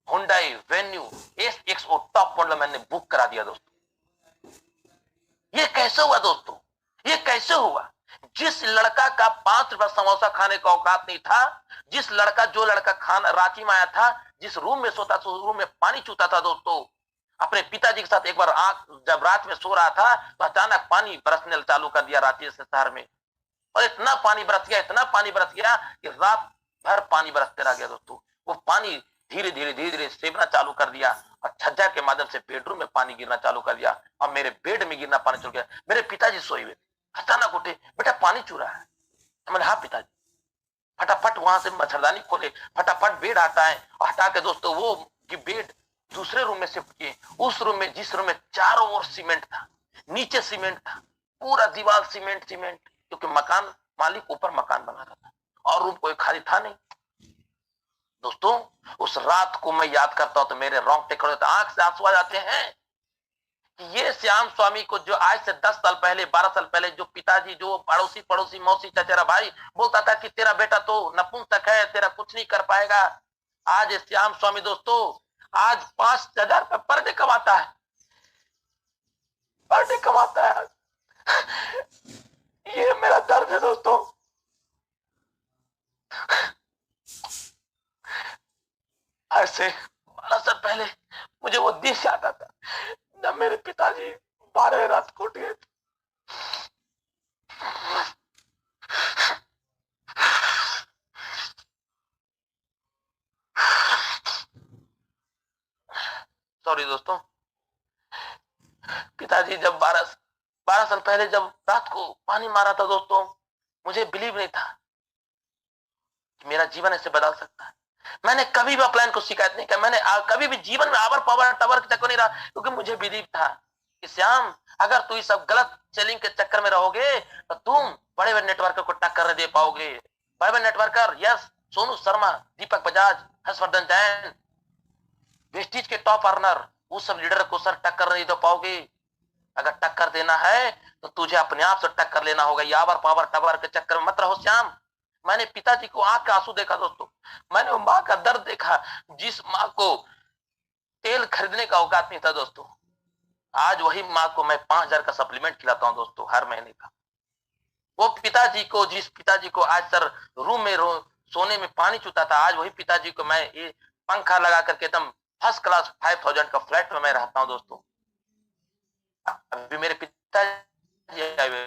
Hyundai venue SXO top model मैंने बुक करा दिया दोस्तों। ये कैसे हुआ दोस्तों, ये कैसे हुआ? जिस लड़का का 5 रुपए समोसा खाने का औकात नहीं था, जिस लड़का जो लड़का खाना रांची में आया था, जिस रूम में सोता था उस रूम में पानी चूता था दोस्तों, अपने पिताजी के साथ एक बार आंख जब रात में सो रहा था तो अचानक पानी बरसने चालू कर दिया रांची से शहर में, और इतना पानी बरस गया, इतना पानी बरस गया कि रात भर पानी बरसते रह गया दोस्तों। वो पानी धीरे धीरे सेवना चालू कर दिया और छज्जा के माध्यम से बेडरूम में पानी गिरना चालू कर दिया, और मेरे बेड में गिरना पानी चल गया। मेरे पिताजी सोए हुए थे, अचानक उठे, बेटा पानी चू रहा है। मैंने हाँ पिताजी। फटाफट वहां से मच्छरदानी खोले, फटाफट बेड हटाए, और हटा के दोस्तों वो कि बेड दूसरे रूम में शिफ्ट किए। उस रूम में, जिस रूम में चारों ओर सीमेंट था, नीचे सीमेंट था, पूरा दीवार सीमेंट सीमेंट, क्योंकि मकान मालिक ऊपर मकान बना रहा था और रूम कोई खाली था नहीं दोस्तों। उस रात को मैं याद करता हूं तो मेरे रोंगटे खड़े होते, आंख से आंसू आ जाते हैं कि ये श्याम स्वामी को जो आज से 10 साल पहले, 12 साल पहले जो पिताजी, जो पड़ोसी मौसी चचेरा भाई बोलता था कि तेरा बेटा तो नपुंसक है, तेरा कुछ नहीं कर पाएगा, आज श्याम स्वामी दोस्तों आज 5,000 पर डे कमाता है, पर डे कमाता है। ये मेरा दर्द है दोस्तों। आज से 12 साल पहले मुझे वो दिन याद आता जब मेरे पिताजी 12 रात को उठ गए थे। सॉरी दोस्तों, पिताजी जब 12 साल पहले जब रात को पानी मारा था दोस्तों, मुझे बिलीव नहीं था कि मेरा जीवन ऐसे बदल सकता है। मैंने कभी भी अपलाइन को शिकायत नहीं किया, मैंने कभी भी जीवन में आवर पावर टावर के चक्कर नहीं रहा, क्योंकि मुझे बिलीव था कि श्याम अगर तू इस सब गलत सेलिंग के चक्कर में रहोगे तो तुम बड़े बड़े नेटवर्कर को टक्कर नहीं दे पाओगे। बड़े बड़े नेटवर्कर, यस, सोनू शर्मा, दीपक बजाज, हर्षवर्धन जैन, वेस्टीज के टॉप अर्नर, उस सब लीडर को सर टक्कर नहीं दे पाओगे। अगर टक्कर देना है तो तुझे अपने आप से टक्कर लेना होगा, यावर पावर टावर के चक्कर में मत रहो श्याम। मैंने पिताजी को आंख का आंसू देखा दोस्तों, मैंने माँ का दर्द देखा, जिस माँ को तेल खरीदने का औकात नहीं था दोस्तों। आज वही माँ को मैं 5,000 का सप्लीमेंट खिलाता हूं दोस्तों हर महीने का। वो पिताजी को, जिस पिताजी को आज सर रूम में सोने में पानी चूता था, आज वही पिताजी को मैं ये पंखा लगा करके एकदम फर्स्ट क्लास 5000 का फ्लैट में मैं रहता हूं दोस्तों। अभी मेरे पिताजी आए हुए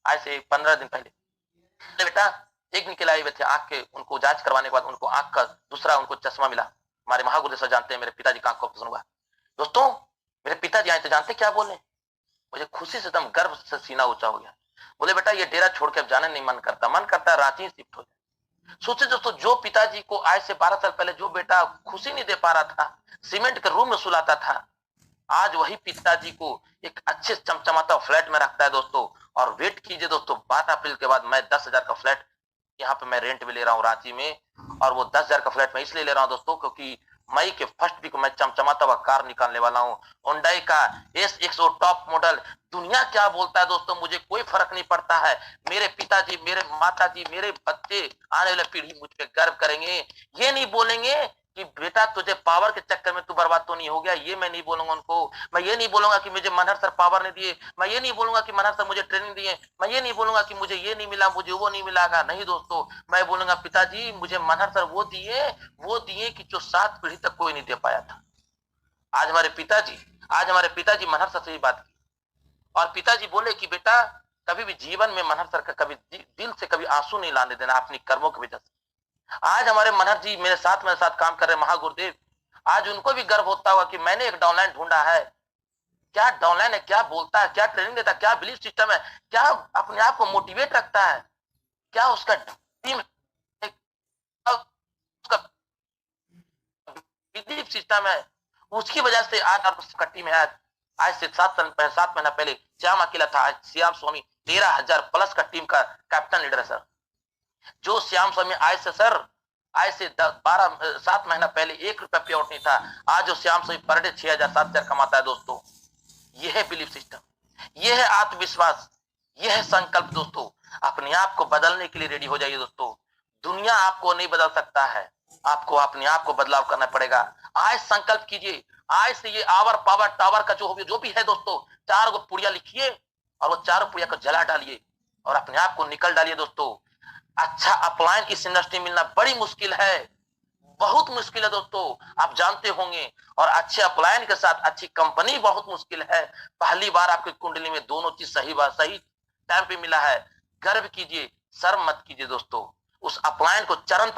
आज से 15 दिन पहले, बेटा एक दिन के लाए हुए थे, आंख के उनको जांच करवाने के बाद उनको आंख का दूसरा उनको चश्मा मिला। हमारे महागुरु सर जानते हैं मेरे पिताजी का आंख को ऑपरेशन हुआ दोस्तों। मेरे पिताजी आए थे, जानते क्या बोले? मुझे खुशी से एकदम गर्व से सीना ऊंचा हो गया। बोले बेटा ये डेरा छोड़ के अब जाने नहीं मन करता, मन करता है रांची शिफ्ट हो जाए। सोचे दोस्तों, जो पिताजी को आज से 12 साल पहले जो बेटा खुशी नहीं दे पा रहा था, सीमेंट के रूम में सुलाता था, आज वही पिताजी को एक अच्छे चमचमाता फ्लैट में रखता है दोस्तों। और वेट कीजिए दोस्तों, 12 अप्रैल के बाद मैं 10,000 का फ्लैट यहाँ पे मैं रेंट भी ले रहा हूँ रांची में। और वो 10,000 का फ्लैट मैं इसलिए ले रहा हूँ दोस्तों क्योंकि मई के फर्स्ट वीक में चमचमाता हुआ कार निकालने वाला हूँ, Hyundai का S100 टॉप मॉडल। दुनिया क्या बोलता है दोस्तों, मुझे कोई फर्क नहीं पड़ता है। मेरे पिताजी, मेरे माताजी, मेरे बच्चे, आने वाले पीढ़ी मुझ पे गर्व करेंगे। ये नहीं बोलेंगे कि बेटा तुझे पावर के चक्कर में तू बर्बाद तो नहीं हो गया, ये मैं नहीं बोलूंगा उनको। मैं ये नहीं बोलूंगा कि मुझे मनहर सर पावर नहीं दिए, मैं ये नहीं बोलूंगा कि मनहर सर मुझे ट्रेनिंग दिए, मैं ये नहीं बोलूंगा कि मुझे ये नहीं मिला, मुझे वो नहीं मिलागा। नहीं दोस्तों, मैं बोलूंगा पिताजी मुझे मनहर सर वो दिए कि जो 7 पीढ़ी तक कोई नहीं दे पाया था। आज हमारे पिताजी मनहर सर से ही बात की और पिताजी बोले कि बेटा कभी भी जीवन में मनहर सर का कभी दिल से कभी आंसू नहीं लाने देना अपनी कर्मों की वजह से। आज हमारे मनहर जी मेरे साथ काम कर रहे महागुरुदेव, आज उनको भी गर्व होता हुआ कि मैंने एक डाउनलाइन ढूंढा है। क्या डाउनलाइन है, क्या बोलता है, क्या ट्रेनिंग देता है, क्या बिलीफ सिस्टम है, क्या अपने आप को मोटिवेट रखता है, क्या उसका टीम, उसका बिलीफ सिस्टम है। उसकी वजह से आज उसका टीम है। आज से 7 महीना पहले श्याम अकेला था, आज श्याम स्वामी 13,000 प्लस का टीम का कैप्टन लीडर है सर। जो श्याम स्वामी आज से 7 महीना पहले 1 रुपया पे आउट नहीं था, आज जो श्याम स्वामी पर डे 6,000 7,000 कमाता है दोस्तों। यह है बिलीफ सिस्टम, यह है आत्मविश्वास, यह है संकल्प दोस्तों। अपने आप को बदलने के लिए रेडी हो जाइए दोस्तों। दुनिया आपको नहीं बदल सकता है, आपको अपने आप को बदलाव करना पड़ेगा। आज संकल्प कीजिए, आज से ये आवर पावर टावर का जो भी है दोस्तों, 4 गो पुड़िया लिखिए और वो 4 पुड़िया को जला डालिए और अपने आप को निकल डालिए दोस्तों। अच्छा अपलायन इस इंडस्ट्री में मिलना बड़ी मुश्किल है, बहुत मुश्किल है दोस्तों, आप जानते होंगे। और अच्छे अपलायन के साथ अच्छी कंपनी बहुत मुश्किल है। पहली बार आपकी कुंडली में दोनों चीज सही टाइम पे मिला है। गर्व कीजिए, शर्म मत कीजिए दोस्तों। उस अपलायन को चरण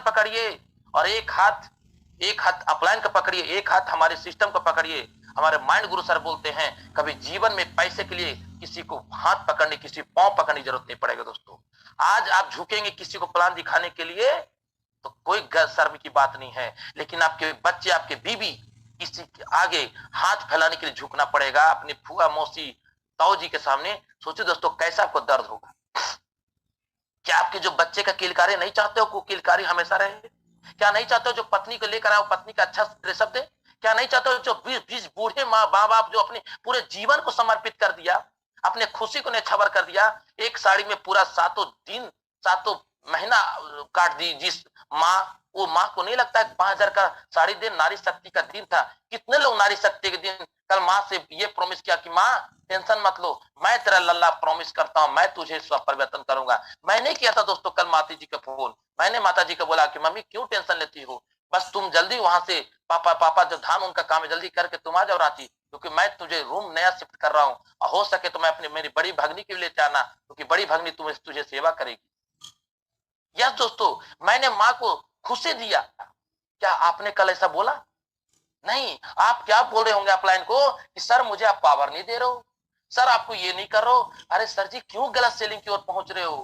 पकड़िए, और एक हाथ अपलायन का पकड़िए, एक हाथ हमारे सिस्टम को पकड़िए। हमारे माइंड गुरु सर बोलते हैं कभी जीवन में पैसे के लिए किसी को हाथ पकड़ने, किसी पांव पकड़ने की जरूरत नहीं पड़ेगा दोस्तों। आज आप झुकेंगे किसी को प्लान दिखाने के लिए तो कोई शर्म की बात नहीं है, लेकिन आपके बच्चे, आपके बीवी, किसी के आगे हाथ फैलाने के लिए झुकना पड़ेगा, अपनी फुआ, मौसी, ताऊ जी के सामने। सोचिए दोस्तों कैसा आपको दर्द होगा। क्या आपके जो बच्चे का किलकारी नहीं चाहते हो, किलकारी हमेशा रहे? क्या नहीं चाहते हो जो पत्नी को लेकर आओ, पत्नी का अच्छा ऋषभ दे? क्या नहीं चाहते हो जो 20 बूढ़े माँ बाप जो अपने पूरे जीवन को समर्पित कर दिया, अपने खुशी को नेछावर कर दिया, एक साड़ी में पूरा 7 महीना काट दी जिस माँ, वो माँ को नहीं लगता है 5,000 का साड़ी दिन नारी शक्ति का दिन था। कितने लोग नारी शक्ति के दिन कल माँ से ये प्रॉमिस किया कि माँ टेंशन मत लो, मैं तेरा लल्ला प्रॉमिस करता हूं, मैं तुझे सब परिवर्तन करूंगा। मैंने किया था दोस्तों कल माता जी का फोन, मैंने माता जी को बोला कि मम्मी क्यों टेंशन लेती हो, बस तुम जल्दी वहां से पापा जो धान उनका काम है जल्दी करके तुम आ जाओ रांची, क्योंकि मैं तुझे रूम नया शिफ्ट कर रहा हूँ, और हो सके तो मैं अपनी मेरी बड़ी भगनी के लिए जाना, क्योंकि बड़ी भगनी तुझे सेवा करेगी। यस दोस्तों, मैंने माँ को खुशी दिया। क्या आपने कल ऐसा बोला? नहीं। आप क्या बोल रहे होंगे अपलाइन को कि सर मुझे आप पावर नहीं दे रहे हो, सर आपको ये नहीं कर रहे हो। अरे सर जी क्यों गलत सेलिंग की ओर पहुंच रहे हो,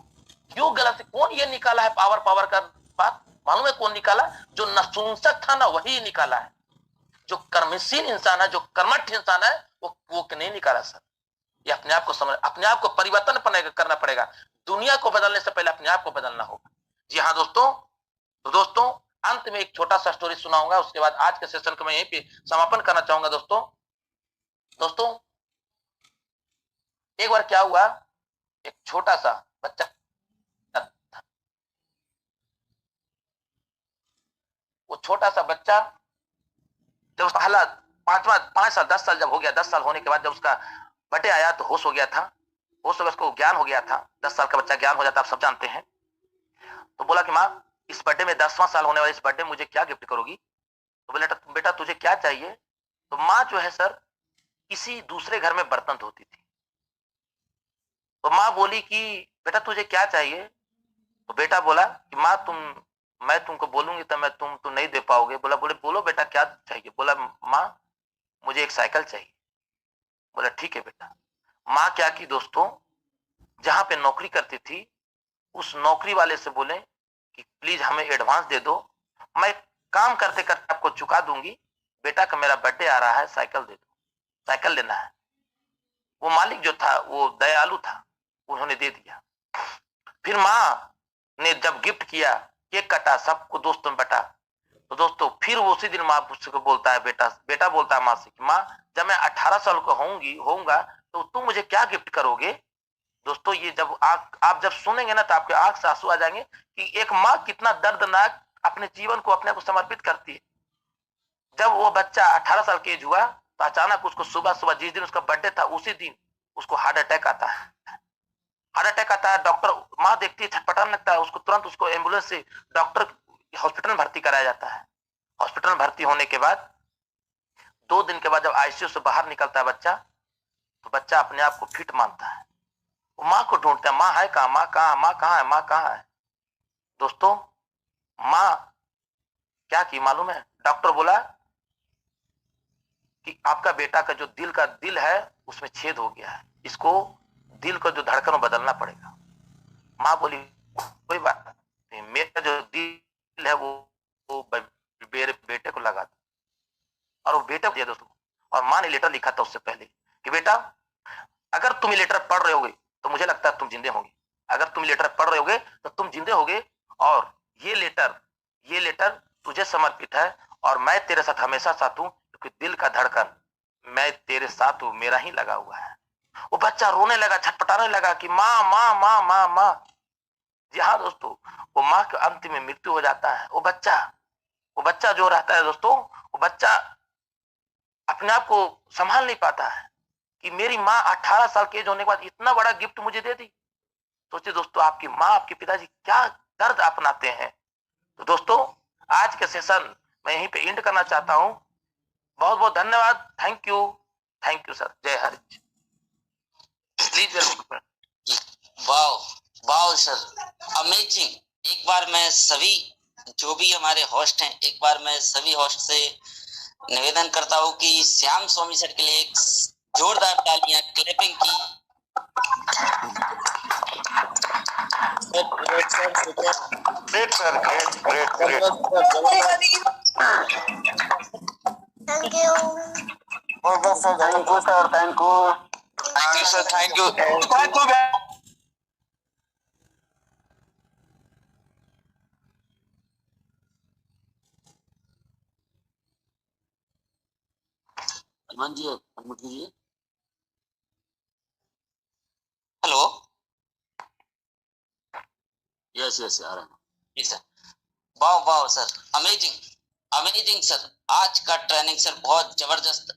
क्यों गलत? कौन ये निकाला है पावर का बात? मालूम है कौन निकाला? जो नपुंसक था ना वही निकाला है। जो कर्मशील इंसान है, जो कर्मठ इंसान है, वो नहीं निकाला सर। ये अपने आप को समझ, अपने आप को परिवर्तन करना पड़ेगा। दुनिया को बदलने से पहले अपने आप को बदलना होगा। जी हाँ दोस्तों, तो दोस्तों अंत में एक छोटा सा स्टोरी सुनाऊंगा, उसके बाद आज के सेशन को मैं यहीं पे समापन करना चाहूंगा। दोस्तों एक बार क्या हुआ, एक छोटा सा बच्चा था, वो छोटा सा बच्चा जब पहला 5 साल 10 साल जब हो गया, 10 साल होने के बाद जब उसका बर्थडे आया तो होश हो गया था, होश हो गया, उसको ज्ञान हो गया था। 10 साल का बच्चा ज्ञान हो जाता है, आप सब जानते हैं। तो बोला कि माँ इस बर्थडे में 10वां साल होने वाले इस बर्थडे में मुझे क्या गिफ्ट करोगी? तो बोले बेटा तुझे क्या चाहिए? तो माँ जो है सर किसी दूसरे घर में बर्तन धोती थी। तो माँ बोली कि बेटा तुझे क्या चाहिए? तो बेटा बोला कि माँ मैं तुमको बोलूंगी तो तुम तो नहीं दे पाओगे। बोले बोलो बेटा क्या चाहिए? बोला माँ मुझे एक साइकिल चाहिए। बोला ठीक है बेटा। माँ क्या की दोस्तों, जहां पे नौकरी करती थी उस नौकरी वाले से बोले कि प्लीज हमें एडवांस दे दो, मैं काम करते करते आपको चुका दूंगी, बेटा का मेरा बर्थडे आ रहा है, साइकिल दे दो, साइकिल लेना है। वो मालिक जो था वो दयालु था, उन्होंने दे दिया। फिर माँ ने जब गिफ्ट किया, केक कटा, सबको दोस्तों में बटा, तो दोस्तों फिर उसी दिन माँ उसको बोलता है बेटा बोलता है माँ से कि माँ जब मैं 18 साल का होऊंगा तो तुम मुझे क्या गिफ्ट करोगे? दोस्तों ये जब आप जब सुनेंगे ना तो आपके आंख से आंसू आ जाएंगे कि एक माँ कितना दर्दनाक अपने जीवन को अपने को समर्पित करती है। जब वो बच्चा 18 साल की एज हुआ तो अचानक उसको सुबह सुबह जिस दिन उसका बर्थडे था उसी दिन उसको हार्ट अटैक आता है। हार्ट अटैक आता है, डॉक्टर माँ देखती है, छटपटाने लगता है, उसको तुरंत उसको एम्बुलेंस से डॉक्टर हॉस्पिटल में भर्ती कराया जाता है। हॉस्पिटल में भर्ती होने के बाद 2 दिन के बाद जब आईसीयू से बाहर निकलता है बच्चा, तो बच्चा अपने आप को फिट मानता है। वो माँ को ढूंढता है, माँ है कहाँ, माँ कहाँ, माँ कहाँ है, माँ कहाँ है? दोस्तों माँ क्या की मालूम है? डॉक्टर बोला कि आपका बेटा का जो दिल है उसमें छेद हो गया है, इसको दिल का जो धड़कन बदलना पड़ेगा। माँ बोली कोई बात नहीं, मेरा जो दिल है वो मेरे बेटे को लगा दो। और वो बेटा दिया दोस्तों। और माँ ने लेटर लिखा था उससे पहले कि बेटा अगर तुम ये लेटर पढ़ रहे होगे तो मुझे लगता है तुम जिंदे होंगे, अगर तुम लेटर पढ़ रहे होगे तो तुम जिंदे होगे, और ये लेटर तुझे समर्पित है, और मैं तेरे साथ हमेशा साथ हूं, क्योंकि दिल का धड़कन मैं तेरे साथ हूं, मेरा ही लगा हुआ है। वो बच्चा रोने लगा, छटपटाने लगा कि माँ माँ माँ माँ माँ। जी हाँ दोस्तों, वो माँ के अंत में मृत्यु हो जाता है। वो बच्चा जो रहता है दोस्तों, वो बच्चा अपने आप को संभाल नहीं पाता है कि मेरी माँ 18 साल की एज होने के बाद इतना बड़ा गिफ्ट मुझे दे दी। सोचिए दोस्तों, आपकी माँ आपके पिताजी क्या दर्द अपनाते हैं। तो दोस्तों आज के सेशन मैं यहीं पे एंड करना चाहता हूं। बहुत बहुत धन्यवाद। Thank you sir. जय Hari. Please wow wow sir, amazing. एक बार मैं सभी जो भी हमारे होस्ट हैं, एक बार मैं सभी होस्ट से निवेदन करता हूँ कि श्याम स्वामी सर के लिए एक जोरदार तालियां, क्लैपिंग की। Great sir, great. Thank you. Thank you sir, thank you sir, thank you. Hanuman ji unmute कीजिए। हेलो, यस यस आ रहा है जी सर। वाह वाह सर, अमेजिंग अमेजिंग सर। आज का ट्रेनिंग सर बहुत जबरदस्त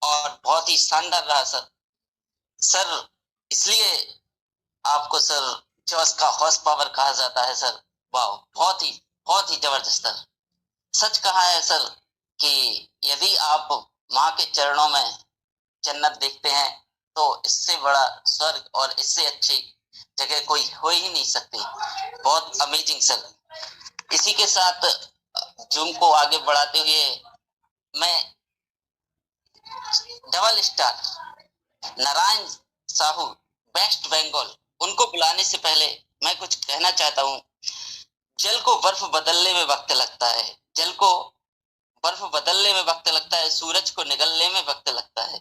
और बहुत ही शानदार रहा सर। सर इसलिए आपको सर जॉस का हॉर्स पावर कहा जाता है सर। वाह, बहुत ही जबरदस्त सर। सच कहा है सर कि यदि आप माँ के चरणों में जन्नत देखते हैं तो इससे बड़ा स्वर्ग और इससे अच्छी जगह कोई हो ही नहीं सकती। बहुत अमेजिंग सर। इसी के साथ जूम को आगे बढ़ाते हुए मैं double star Narayan Sahu West Bengal, उनको बुलाने से पहले मैं कुछ कहना चाहता हूँ। जल को बर्फ बदलने में वक्त लगता है, जल को बर्फ बदलने में वक्त लगता है, सूरज को निगलने में वक्त लगता है।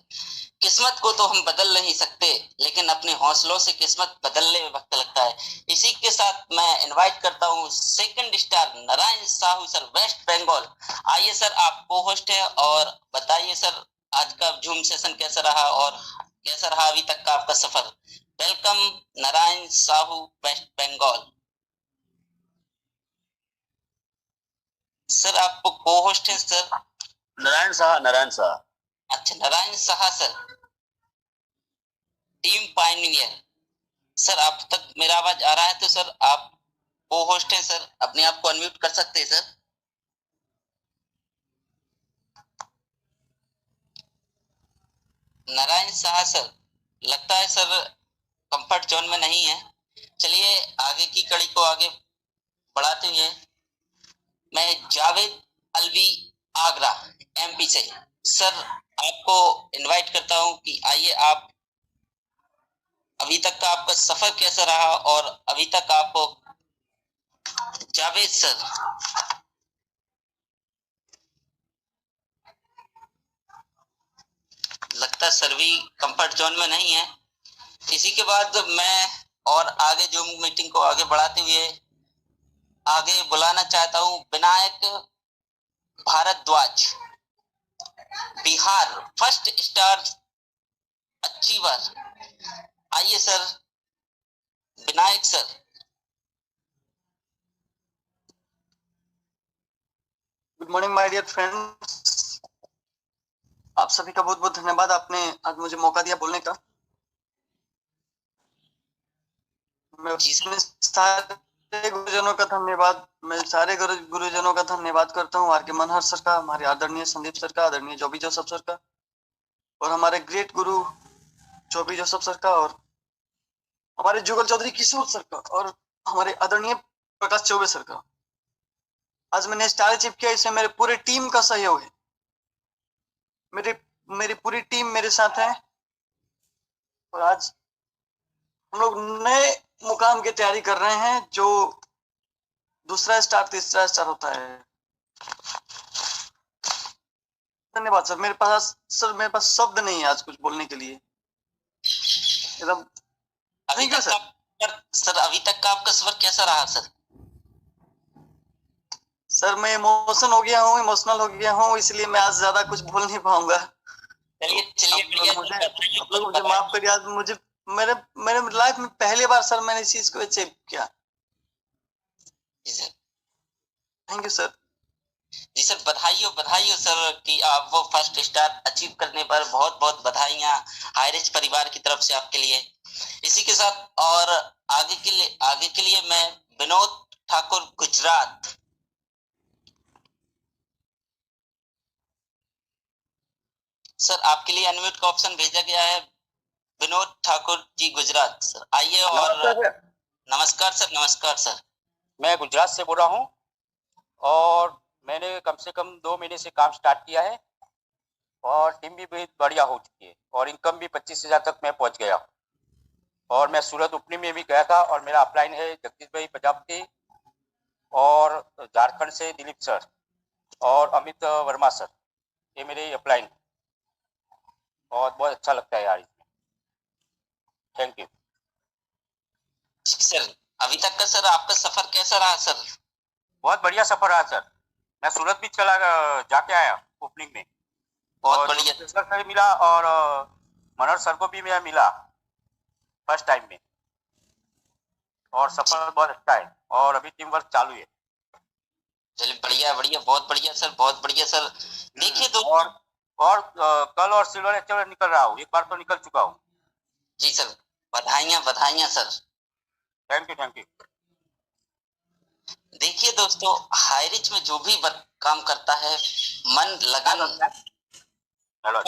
किस्मत को तो हम बदल नहीं सकते, लेकिन अपने हौसलों से किस्मत बदलने में वक्त लगता है। इसी के साथ मैं इनवाइट करता हूँ second star Narayan Sahu sir West Bengal. आइए सर, आप को होस्ट है और बताइए सर आज का जूम सेशन कैसा रहा और कैसा रहा अभी तक का आपका सफर। Welcome Narayan Sahu West Bengal. Sir आपको को होस्ट है सर? नारायण शाह। अच्छा, Narayan Saha sir. Team pioneer. Sir आप तक मेरा आवाज आ रहा है? तो सर आप को होस्ट हैं सर, अपने आप को अनम्यूट कर सकते हैं सर। नारायण शाह सर, लगता है सर कंफर्ट जोन में नहीं है। चलिए आगे की कड़ी को आगे बढ़ाते हुए मैं जावेद अलवी आगरा एमपी से सर आपको इनवाइट करता हूं कि आइए आप अभी तक का आपका सफर कैसा रहा और अभी तक आपको जावेद सर। लगता है सर भी कंफर्ट जोन में नहीं है। इसी के बाद मैं और आगे जो मीटिंग को आगे बढ़ाते हुए आगे बुलाना चाहता हूं Vinayak Bhardwaj, Bihar first star achiever. आइए sir Vinayak sir. Good morning my dear friends, आप सभी का बहुत बहुत धन्यवाद, आपने आज मुझे मौका दिया बोलने का। मैं सारे गुरुजनों का धन्यवाद करता हूँ, आर के मनहर सर का, हमारे आदरणीय संदीप सर का, आदरणीय जोबी जोसेफ सर का, और हमारे ग्रेट गुरु जोबी जोसेफ सर का, और हमारे जुगल चौधरी किशोर सर का, और हमारे आदरणीय प्रकाश चौबे सर का। आज मैंने स्टार अचीव किया, इसमें मेरे पूरे टीम का सहयोग है। मेरी पूरी टीम मेरे साथ है और आज हम लोग नए मुकाम की तैयारी कर रहे हैं, जो दूसरा स्टार तीसरा स्टार होता है। धन्यवाद सर। मेरे पास शब्द नहीं है आज कुछ बोलने के लिए। एकदम थैंक यू सर। सर अभी तक का आपका सफर कैसा रहा सर? सर मैं इमोशनल हो गया हूँ, इसलिए मैं आज ज्यादा कुछ बोल नहीं पाऊंगा। चलिए आप लोग मुझे माफ करिए। आज मुझे मेरे लाइफ में पहली बार सर मैंने इस चीज को अचीव किया। Thank you sir. जी सर, बधाई हो सर कि आप वो फर्स्ट स्टार अचीव करने पर बहुत बहुत बधाइयां हाईरिच परिवार की तरफ से आपके लिए। इसी के साथ और आगे के लिए मैं विनोद ठाकुर गुजरात। सर आपके लिए अनम्यूट का ऑप्शन भेजा गया है, विनोद ठाकुर जी गुजरात। सर आइए। और नमस्कार सर। नमस्कार सर। मैं गुजरात से बोल रहा हूँ और मैंने कम से कम 2 महीने से काम स्टार्ट किया है और टीम भी बहुत बढ़िया हो चुकी है और इनकम भी 25,000 तक मैं पहुंच गया हूँ। और मैं सूरत उपनी में भी गया था और मेरा अपलाइन है जगदीश भाई प्रजापति और झारखंड से दिलीप सर और अमित वर्मा सर, ये मेरे अपलाइन है और बहुत अच्छा लगता है यार इसमें। Thank you sir. अभी तक का सर आपका सफर कैसा रहा सर? बहुत बढ़िया सफर रहा सर। मैं सूरत भी जाके आया ओपनिंग में, बहुत बढ़िया सर से मिला और मनोहर सर को भी मैं मिला फर्स्ट टाइम में और सफर बहुत अच्छा है और अभी टीम वर्क चालू है। चलिए बढ़िया बढ़िया, बहुत बढ़िया सर, बहुत बढ़िया सर। देखिए तो और कल और सिल्वर एक्चुअल निकल रहा हूँ, एक बार तो निकल चुका हूँ। जी सर, बधाइयां सर। Thank you. देखिए दोस्तों, हाईरिच में जो भी काम करता है, मन लगन। हेलो।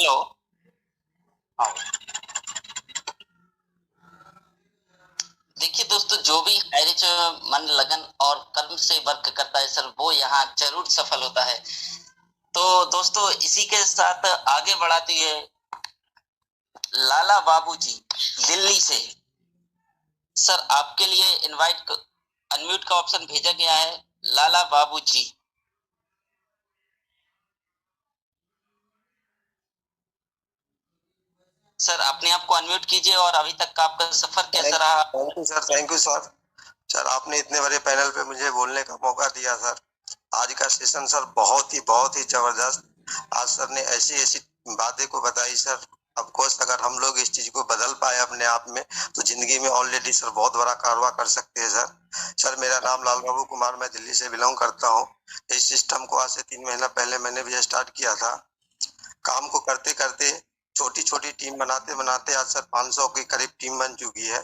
देखिए दोस्तों, जो भी हाईरिच मन लगन और कर्म से वर्क करता है सर, वो यहाँ जरूर सफल होता है। तो दोस्तों इसी के साथ आगे बढ़ाते हुए लाला बाबूजी दिल्ली से सर आपके लिए इनवाइट अनम्यूट का ऑप्शन भेजा गया है। लाला बाबूजी। सर अपने आप को अनम्यूट कीजिए और अभी तक का आपका सफर कैसा रहा? Thank you sir. सर आपने इतने बड़े पैनल पे मुझे बोलने का मौका दिया सर। आज का सेशन सर बहुत ही जबरदस्त। आज सर ने ऐसी बातें को बताई सर। ऑफकोर्स अगर हम लोग इस चीज को बदल पाए अपने आप में तो जिंदगी में ऑलरेडी सर बहुत बड़ा कारवां कर सकते हैं सर। सर मेरा नाम लाल बाबू कुमार, मैं दिल्ली से बिलोंग करता हूँ। इस सिस्टम को आज से 3 महीना पहले मैंने भी स्टार्ट किया था। काम को करते करते छोटी छोटी टीम बनाते बनाते आज सर 500 के करीब टीम बन चुकी है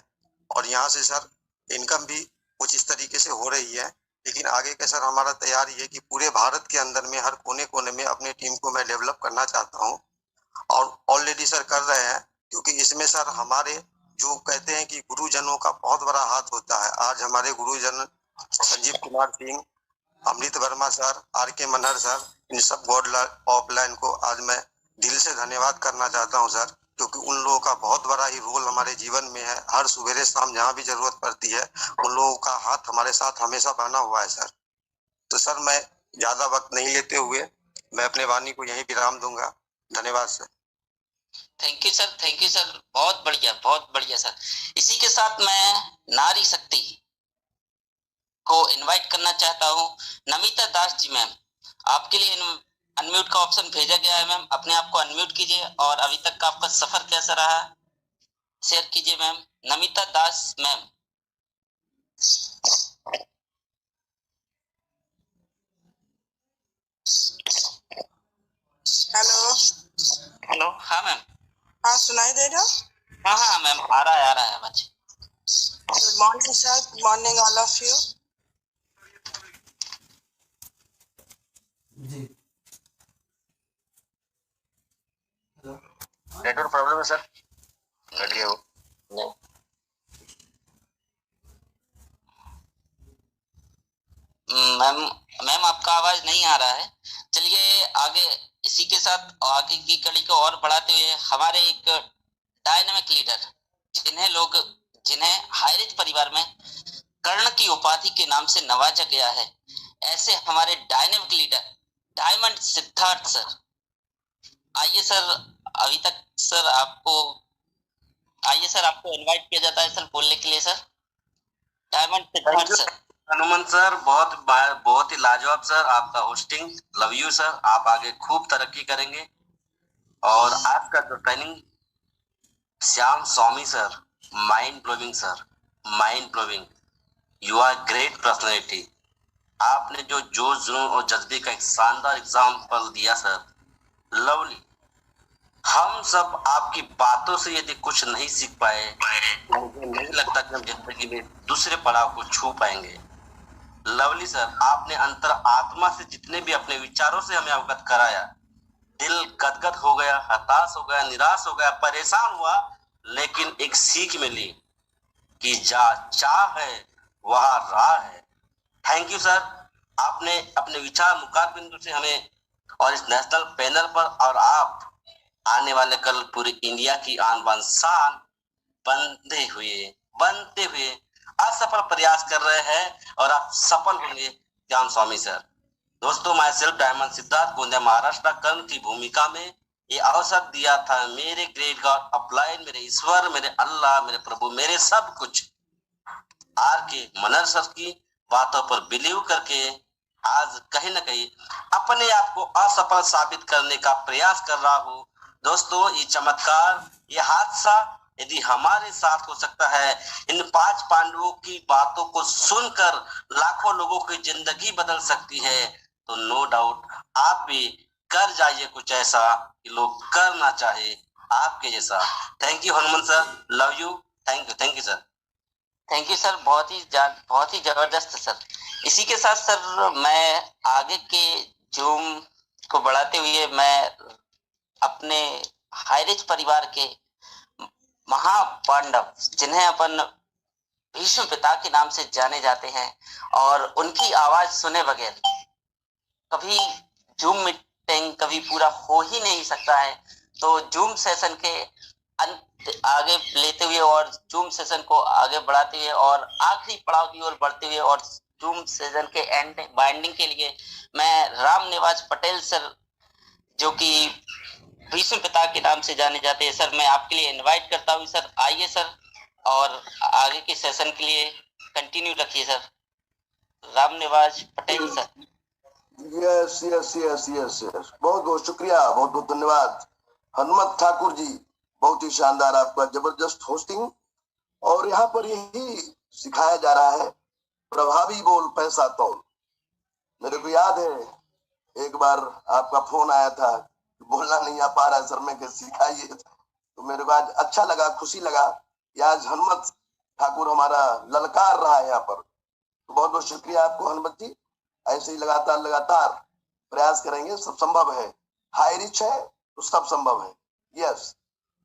और यहाँ से सर इनकम भी कुछ इस तरीके से हो रही है। लेकिन आगे का सर हमारा तैयारी है कि पूरे भारत के अंदर में हर कोने कोने में अपनी टीम को मैं डेवलप करना चाहता हूँ और ऑलरेडी सर कर रहे हैं, क्योंकि इसमें सर हमारे जो कहते हैं कि गुरुजनों का बहुत बड़ा हाथ होता है। आज हमारे गुरुजन संजीव कुमार सिंह, अमृत वर्मा सर, आर के मनहर सर, इन सब गॉड ऑफलाइन को आज मैं दिल से धन्यवाद करना चाहता हूं सर, क्योंकि उन लोगों का बहुत बड़ा ही रोल हमारे जीवन में है। हर सुबह शाम जहां भी जरूरत पड़ती है उन लोगों का हाथ हमारे साथ हमेशा बना हुआ है सर। तो सर मैं ज्यादा वक्त नहीं लेते हुए मैं अपने वाणी को यहीं विराम दूंगा। धन्यवाद sir. Thank you sir, thank you sir, बहुत बढ़िया सर। इसी के साथ मैं नारी शक्ति को इनवाइट करना चाहता हूँ। नमिता दास जी मैम, आपके लिए अनम्यूट का ऑप्शन भेजा गया है मैम, अपने आप को अनम्यूट कीजिए और अभी तक का आपका सफर कैसा रहा शेयर कीजिए मैम। नमिता दास मैम। हेलो हेलो, हाँ मैम। हाँ, सुनाई दे रहा? हाँ मैम, आ रहा है आवाज। Good morning sir, good morning all of you. G network problem है सर, कट गया वो। मैम आपका आवाज नहीं आ रहा है। चलिए आगे, इसी के साथ आगे की कड़ी को और बढ़ाते हुए हमारे एक डायनामिक लीडर जिन्हें हाईरिच परिवार में कर्ण की उपाधि के नाम से नवाजा गया है, ऐसे हमारे dynamic leader diamond Siddharth sir. आइए सर, अभी तक सर आपको इनवाइट किया जाता है सर बोलने के लिए sir. Diamond Siddharth sir. Hanuman sir, बहुत ही लाजवाब सर आपका होस्टिंग। लव यू सर, आप आगे खूब तरक्की करेंगे। और आज का जो training Shyam Swami sir, mind blowing sir, mind blowing. You are great personality. आपने जो जोश जुनून और जज्बे का एक शानदार एग्जाम्पल दिया सर, लवली। हम सब आपकी बातों से यदि कुछ नहीं सीख पाए तो मुझे नहीं लगता कि हम जिंदगी में दूसरे पड़ाव को छू पाएंगे। लवली सर, आपने अंतर आत्मा से जितने भी अपने विचारों से हमें अवगत कराया, दिल गदगद हो गया, हताश हो गया, निराश हो गया, परेशान हुआ, लेकिन एक सीख मिली कि जहाँ चाह है वहां राह है। थैंक यू सर, आपने अपने विचार मुकाद बिंदु से हमें और इस नेशनल पैनल पर, और आप आने वाले कल पूरे इंडिया की आन बान शान बनते हुए असफल प्रयास कर रहे हैं और आप सफल होंगे श्याम स्वामी सर। दोस्तों, myself diamond Siddharth, Gondia Maharashtra, Karna की भूमिका में ये अवसर दिया था मेरे ग्रेट गॉड अपलाइन, मेरे ईश्वर, मेरे अल्लाह, मेरे प्रभु, मेरे सब कुछ आर के मनहर सर की बातों पर बिलीव करके आज कहीं ना कहीं अपने आप को असफल साबित करने का प्रयास कर रहा हूँ। दोस्तों, ये चमत्कार, ये हादसा यदि हमारे साथ हो सकता है, इन 5 पांडवों की बातों को सुनकर लाखों लोगों की जिंदगी बदल सकती है, तो नो डाउट आप भी कर जाइए कुछ ऐसा कि लोग कर ना चाहे आपके जैसा। Thank you Hanuman sir, love you, thank you sir. Thank you sir, बहुत ही जबरदस्त सर। इसी के साथ सर मैं आगे के जूम को बढ़ाते हुए मैं अपने हाईरिच परिवार के महापांडव, जिन्हें अपन भीष्म पिता के नाम से जाने जाते हैं, और उनकी आवाज सुने बगैर कभी जूम मीटिंग कभी पूरा हो ही नहीं सकता है। तो जूम सेशन के अंत आगे लेते हुए और जूम सेशन को आगे बढ़ाते हुए और आखिरी पड़ाव की ओर बढ़ते हुए और जूम सेशन के एंड बाइंडिंग के लिए मैं राम निवास पटेल सर, जो कि भीष्म पिता के नाम से जाने जाते हैं सर, मैं आपके लिए इनवाइट करता हूँ सर। आइए सर, और आगे के सेशन के लिए कंटिन्यू रखिए sir. Ram Niwas Patel sir. Yes yes yes yes yes, बहुत बहुत शुक्रिया, बहुत बहुत धन्यवाद हनुमत ठाकुर जी। बहुत ही शानदार आपका जबरदस्त होस्टिंग, और यहाँ पर यही सिखाया जा रहा है, प्रभावी बोल पैसा तौल। मेरे को याद है एक बार आपका फोन आया था बोलना नहीं आ पा रहा है सर, मैं कैसे सिखाइए। तो मेरे को आज अच्छा लगा, खुशी लगा कि आज हनुमत ठाकुर हमारा ललकार रहा है यहाँ पर। तो बहुत बहुत शुक्रिया आपको हनुमत जी, ऐसे ही लगातार लगातार प्रयास करेंगे, सब संभव है। हाई रिच है तो सब संभव है। यस,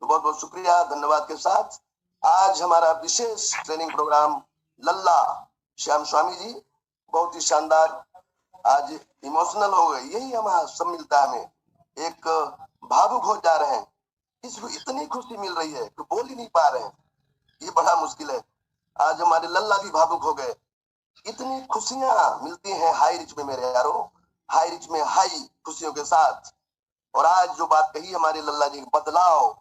तो बहुत बहुत शुक्रिया, धन्यवाद के साथ आज हमारा विशेष ट्रेनिंग प्रोग्राम लल्ला श्याम स्वामी जी बहुत ही शानदार, आज इमोशनल हो गए। यही हमारा सब मिलता है, हमें एक भावुक हो जा रहे हैं। इसको इतनी खुशी मिल रही है कि बोल ही नहीं पा रहे हैं, ये बड़ा मुश्किल है। आज हमारे लल्ला भी भावुक हो गए। इतनी खुशियां मिलती हैं हाई रिच में मेरे यारों, हाई रिच में हाई खुशियों के साथ। और आज जो बात कही हमारे लल्ला जी, बदलाव,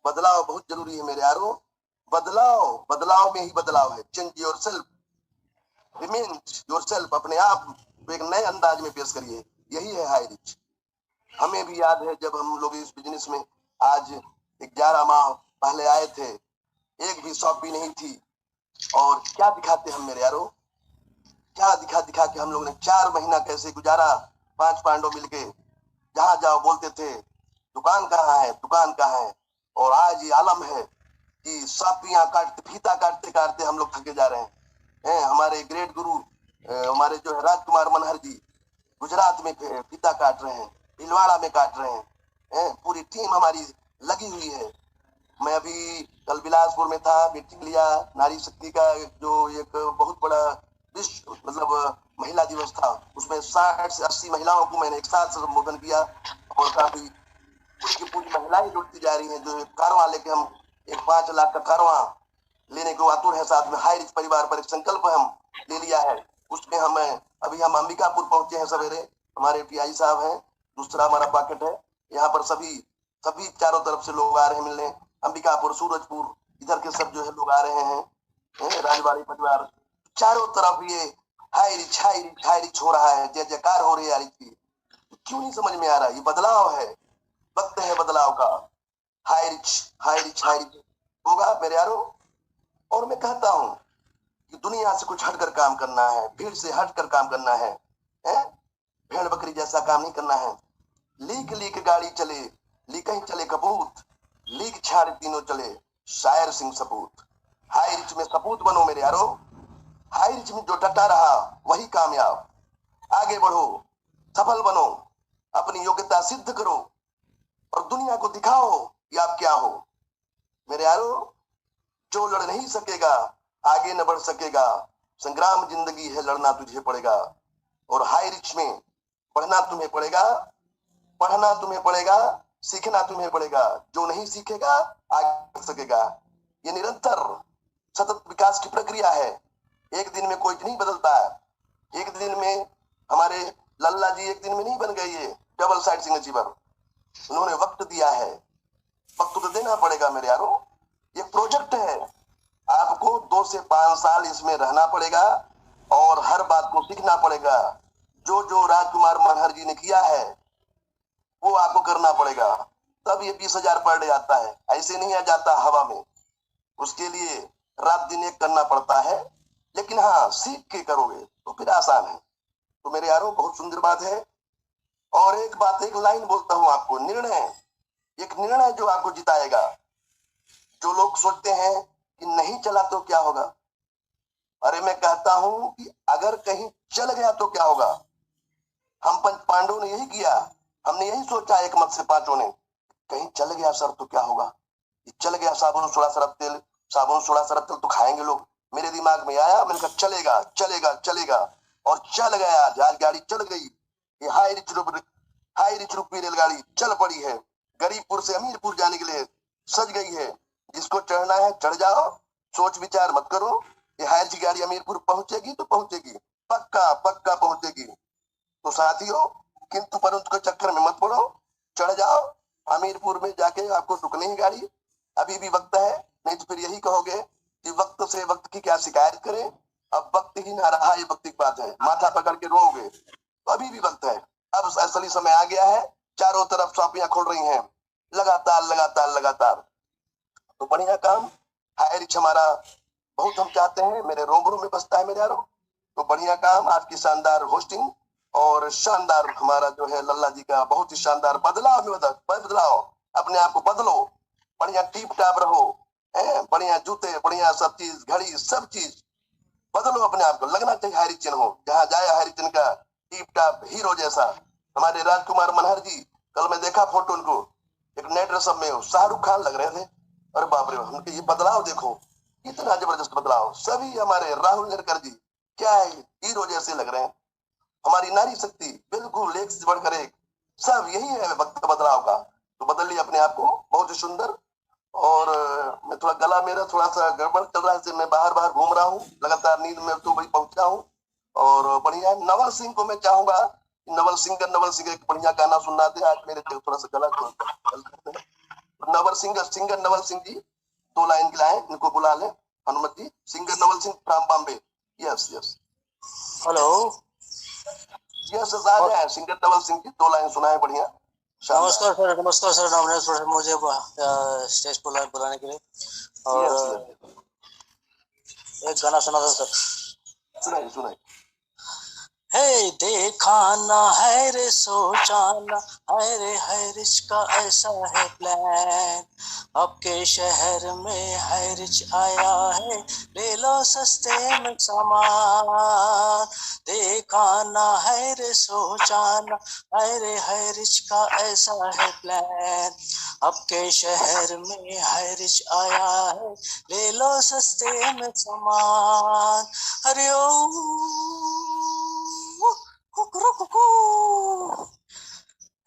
बदलाव बहुत जरूरी है मेरे यारों। बदलाव, बदलाव में ही बदलाव है। Change yourself, remind yourself, अपने आप को एक नए अंदाज में पेश करिए, यही है हाई रिच। हमें भी याद है जब हम लोग इस बिजनेस में आज 11 माह पहले आए थे, एक भी शॉप भी नहीं थी, और क्या दिखाते हम मेरे यारों, क्या दिखा दिखा के हम लोग ने 4 महीना कैसे गुजारा। 5 पांडव मिलके जहां जाओ बोलते थे दुकान कहाँ है, दुकान कहाँ है। और आज ये आलम है कि सापियां काटते, फीता काटते काटते हम लोग थके जा रहे हैं। हमारे ग्रेट गुरु हमारे जो है राजकुमार मनहर जी गुजरात में फीता काट रहे हैं, भीलवाड़ा में काट रहे हैं। पूरी टीम हमारी लगी हुई है। मैं अभी कल बिलासपुर में था, मीटिंग लिया नारी शक्ति का, जो एक बहुत बड़ा विश्व मतलब महिला दिवस था। उसमें 60 से 80 महिलाओं को मैंने एक साथ संबोधन किया, और काफी पूरी महिलाएं जुड़ती जा रही हैं। जो कारवां लेके हम एक 5 लाख का कारवां लेने को आतुर है। साथ में हाई रिच परिवार पर एक संकल्प हम ले लिया है। उसमें हम अभी हम अंबिकापुर पहुंचे हैं सवेरे, हमारे पीआई साहब हैं, दूसरा हमारा पॉकेट है। यहाँ पर सभी चारों तरफ से लोग आ रहे हैं मिलने, अंबिकापुर, सूरजपुर, इधर के सब जो है लोग आ रहे हैं। राजवाड़ी परिवार, चारों तरफ ये high rich high rich high rich हो रहा है, जय जयकार हो रही है हाई रिच की। क्यों नहीं समझ में आ रहा, ये बदलाव है, वक्त है बदलाव का। High rich high rich high rich होगा मेरे यारों। और मैं कहता हूँ कि दुनिया से कुछ हटकर काम करना है, भीड़ से हटकर काम करना है, भेड़ बकरी जैसा काम नहीं करना है। लीक लीक गाड़ी चले, लीक ही चले कपूत, लीक छाड़ तीनों चले, शायर सिंह सपूत। हाई रिच में सपूत बनो मेरे यारो। हाई रिच में जो डटा रहा वही कामयाब। आगे बढ़ो, सफल बनो, अपनी योग्यता सिद्ध करो, और दुनिया को दिखाओ कि आप क्या हो मेरे यारो। जो लड़ नहीं सकेगा आगे न बढ़ सकेगा, संग्राम जिंदगी है, लड़ना तुझे पड़ेगा। और हाई रिच में पढ़ना तुम्हें पड़ेगा, पढ़ना तुम्हें पड़ेगा, सीखना तुम्हें पड़ेगा। जो नहीं सीखेगा आगे बढ़ सकेगा। ये निरंतर सतत विकास की प्रक्रिया है। एक दिन में कोई नहीं बदलता है। एक दिन में हमारे लल्ला जी एक दिन में नहीं बन गए ये डबल साइड सिग्नेचर, उन्होंने वक्त दिया है। वक्त तो देना पड़ेगा मेरे यारो। ये प्रोजेक्ट है, आपको 2 से 5 साल इसमें रहना पड़ेगा और हर बात को सीखना पड़ेगा। जो जो राजकुमार मनहर जी ने किया है वो आपको करना पड़ेगा, तब ये 20,000 पर डे आता है। ऐसे नहीं आ जाता हवा में, उसके लिए रात दिन एक करना पड़ता है। लेकिन हाँ, सीख के करोगे तो फिर आसान है। तो मेरे यारों, बहुत सुंदर बात है। और एक बात, एक लाइन बोलता हूं आपको, निर्णय, एक निर्णय जो आपको जिताएगा। जो लोग सोचते हैं कि नहीं चला तो क्या होगा, अरे मैं कहता हूं कि अगर कहीं चल गया तो क्या होगा। हम 5 पांडवों ने यही किया, हमने यही सोचा एक मत से 5 ने, कहीं चल गया सर तो क्या होगा। ये चल गया साबुन सोडा सरफ तेल, साबुन सोडा सरफ तेल तो खाएंगे लोग। मेरे दिमाग में आया, मैंने कहा चलेगा चलेगा चलेगा, और चल गया। आज गाड़ी चल गई। ये हाई रिच रुपी रेलगाड़ी चल पड़ी है, गरीबपुर से अमीरपुर जाने के लिए सज गई है। जिसको चढ़ना है चढ़ जाओ, सोच विचार मत करो। ये हाई रिच गाड़ी अमीरपुर पहुंचेगी तो पहुंचेगी, पक्का पक्का पहुंचेगी। तो साथियों, किंतु परंतु के चक्कर में मत पड़ो, चढ़ जाओ। अमीरपुर में जाके आपको रुकनी है गाड़ी, अभी भी वक्त है। नहीं तो फिर यही कहोगे कि वक्त से वक्त की क्या शिकायत करें, अब वक्त ही ना रहा, ये वक्त की बात है, माथा पकड़ के रोओगे। तो अभी भी वक्त है, अब असली समय आ गया है। चारों तरफ शॉपियां खुल रही हैं, लगातार लगातार लगातार। तो बढ़िया काम, हाई रिच हमारा बहुत हम चाहते हैं, मेरे रोम रोम में बसता है मेरे यारों। तो बढ़िया काम, आज की शानदार होस्टिंग और शानदार हमारा जो है लल्ला जी का बहुत ही शानदार बदलाव में बदलाव, अपने आप को बदलो, बढ़िया टीप टाप रहो, बढ़िया जूते, बढ़िया सब चीज, घड़ी, सब चीज बदलो अपने आप को, लगना चाहिए हरिचंद हो, जहाँ जाए हरिचंद का टीप टाप हीरो जैसा। हमारे राजकुमार मनहर जी, कल मैं देखा फोटो उनको एक नए ड्रेसअप में शाहरुख खान लग रहे थे। अरे बाप रे, उनके ये बदलाव देखो, इतना जबरदस्त बदलाव। सभी हमारे राहुल नेरकर जी क्या है, हीरो जैसे लग रहे हैं। हमारी नारी शक्ति बिल्कुल एक से बढ़कर एक, सब यही है वक्त बदलाव का। तो बदल लिया अपने आप को, बहुत ही सुंदर। और मैं थोड़ा गला मेरा थोड़ा सा गड़बड़ चल रहा है, मैं बाहर घूम रहा हूँ, लगातार नींद में तो वही पहुंचा हूँ। और बढ़िया नवल सिंह को मैं चाहूंगा, नवल सिंह एक बढ़िया गाना सुनना दे। आज मेरे थोड़ा सा गला सिंगर नवल सिंह जी 2 लाइन के लाए, इनको बुला ले। Hanumat ji, singer Naval Singh from Bombay. Yes yes, hello, yes आ जाए सिंगर नवल सिंह जी, 2 लाइन सुनाए बढ़िया। नमस्कार सर, नवनीत सर, मुझे स्टेज पर बुलाने के लिए। और एक गाना सुना था सर। सुनाई। है देखा ना है रे, सोचा ना है रे, है रिच का ऐसा है प्लान, आपके शहर में है रिच आया है, ले लो सस्ते में सामान। देखा ना है रे, सोचा ना है रे, है रिच का ऐसा है प्लान, आपके शहर में है रिच आया है, ले लो सस्ते में सामान। हरे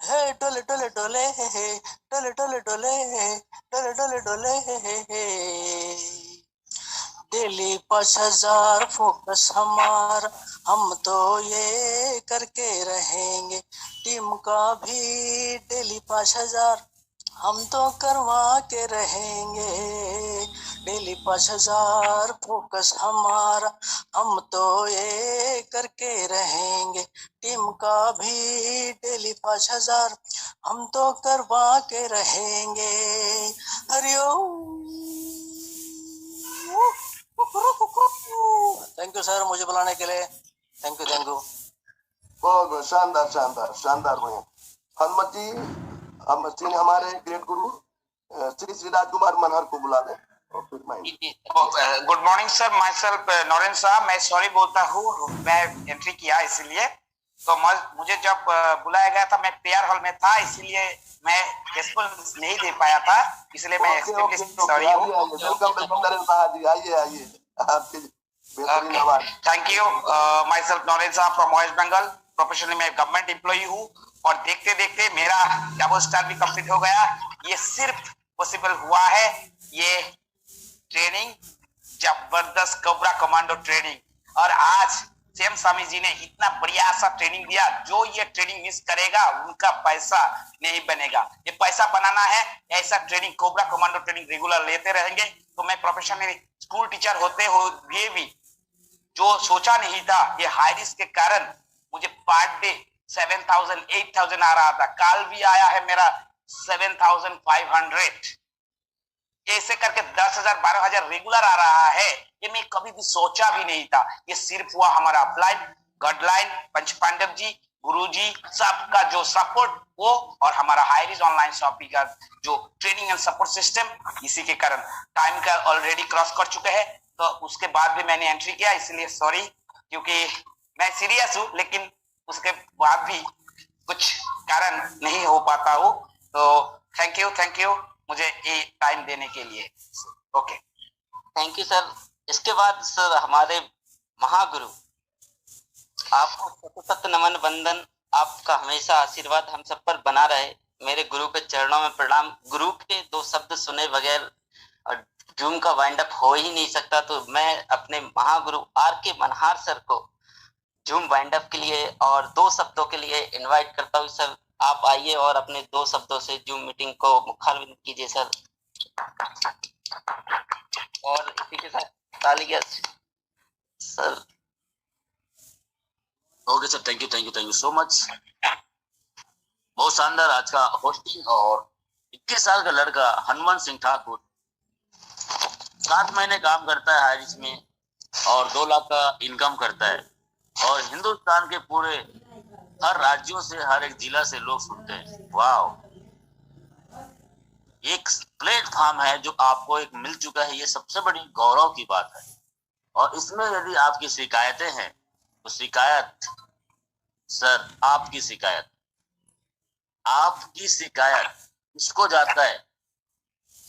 हे डोले डोले डोले हे, डोले डोले डोले हे, डोले डोले डोले हे। डेली 5000 फोकस हमारा, हम तो ये करके रहेंगे, टीम का भी डेली 5000 हम तो करवा के रहेंगे। डेली 5000 फोकस हमारा, हम तो ये करके रहेंगे, टीम का भी डेली 5000 हम तो करवा के रहेंगे। हरिओम। थैंक यू सर, मुझे बुलाने के लिए। Thank you. बहुत शानदार भैया। हनुमत जी, हम हमारे ग्रेट गुरु श्री राजकुमार मनहर को बुला लें। Good morning sir, my self Narendra साहब। मैं सॉरी बोलता हूँ, मैं एंट्री किया इसलिए, तो मुझे जब बुलाया गया था मैं प्रेयर हॉल में था, इसीलिए मैं रिस्पॉन्स नहीं दे पाया था, इसलिए मैं सॉरी हूँ। Thank you. My self Narendra साहब फ्रॉम वेस्ट बंगाल। प्रोफेशनली मैं गवर्नमेंट एम्प्लॉई हूँ और देखते देखते मेरा डबल स्टार भी कंप्लीट हो गया। ये सिर्फ पॉसिबल हुआ है ये ट्रेनिंग, जबरदस्त कोबरा कमांडो ट्रेनिंग। और आज सेम स्वामी जी ने इतना बढ़िया सा ट्रेनिंग दिया, जो ये ट्रेनिंग मिस करेगा उनका पैसा नहीं बनेगा। ये पैसा बनाना है, ऐसा training cobra commando training regular लेते रहेंगे। तो मैं प्रोफेशनली स्कूल टीचर होते हुए भी जो सोचा नहीं था, ये हाई रिस्क के कारण मुझे पर डे 7000 8000 आ रहा था। कल भी आया है मेरा 7500। ऐसे करके 10,000 12,000 रेगुलर आ रहा है। ये मैं कभी भी सोचा भी नहीं था। ये सिर्फ हुआ हमारा अपलाइन गाइडलाइन, पंच पांडव जी, गुरु जी सबका जो सपोर्ट वो, और हमारा हाईरिज ऑनलाइन शॉपिंग का जो ट्रेनिंग एंड सपोर्ट सिस्टम, इसी के कारण टाइम का ऑलरेडी क्रॉस कर चुके हैं। तो उसके बाद भी मैंने एंट्री किया, इसलिए सॉरी, क्योंकि मैं सीरियस हूँ, लेकिन उसके बाद भी कुछ कारण नहीं हो पाता हूँ। तो थैंक यू मुझे ये टाइम देने के लिए। Okay, thank you sir. इसके बाद सर हमारे महागुरु, आपको सतत नमन वंदन, आपका हमेशा आशीर्वाद हम सब पर बना रहे। मेरे गुरु के चरणों में प्रणाम। गुरु के 2 शब्द सुने बगैर जूम का वाइंड अप हो ही नहीं सकता। तो मैं अपने महागुरु आर.के. मनहार सर को जूम वाइंड अप के लिए और 2 शब्दों के लिए इनवाइट करता हूँ। सर आप आइए और अपने 2 शब्दों से जूम मीटिंग को मुखारविंद कीजिए सर। और इसी के साथ तालियां sir. Okay sir, thank you so much. बहुत शानदार आज का होस्टिंग। और 21 साल का लड़का हनुमान सिंह ठाकुर 7 महीने काम करता है हाइरिच में और 2 लाख का इनकम करता है, और हिंदुस्तान के पूरे हर राज्यों से, हर एक जिला से लोग सुनते हैं। वाह, एक प्लेटफॉर्म है जो आपको एक मिल चुका है, ये सबसे बड़ी गौरव की बात है। और इसमें यदि आपकी शिकायतें हैं तो शिकायत सर, आपकी शिकायत किसको जाता है?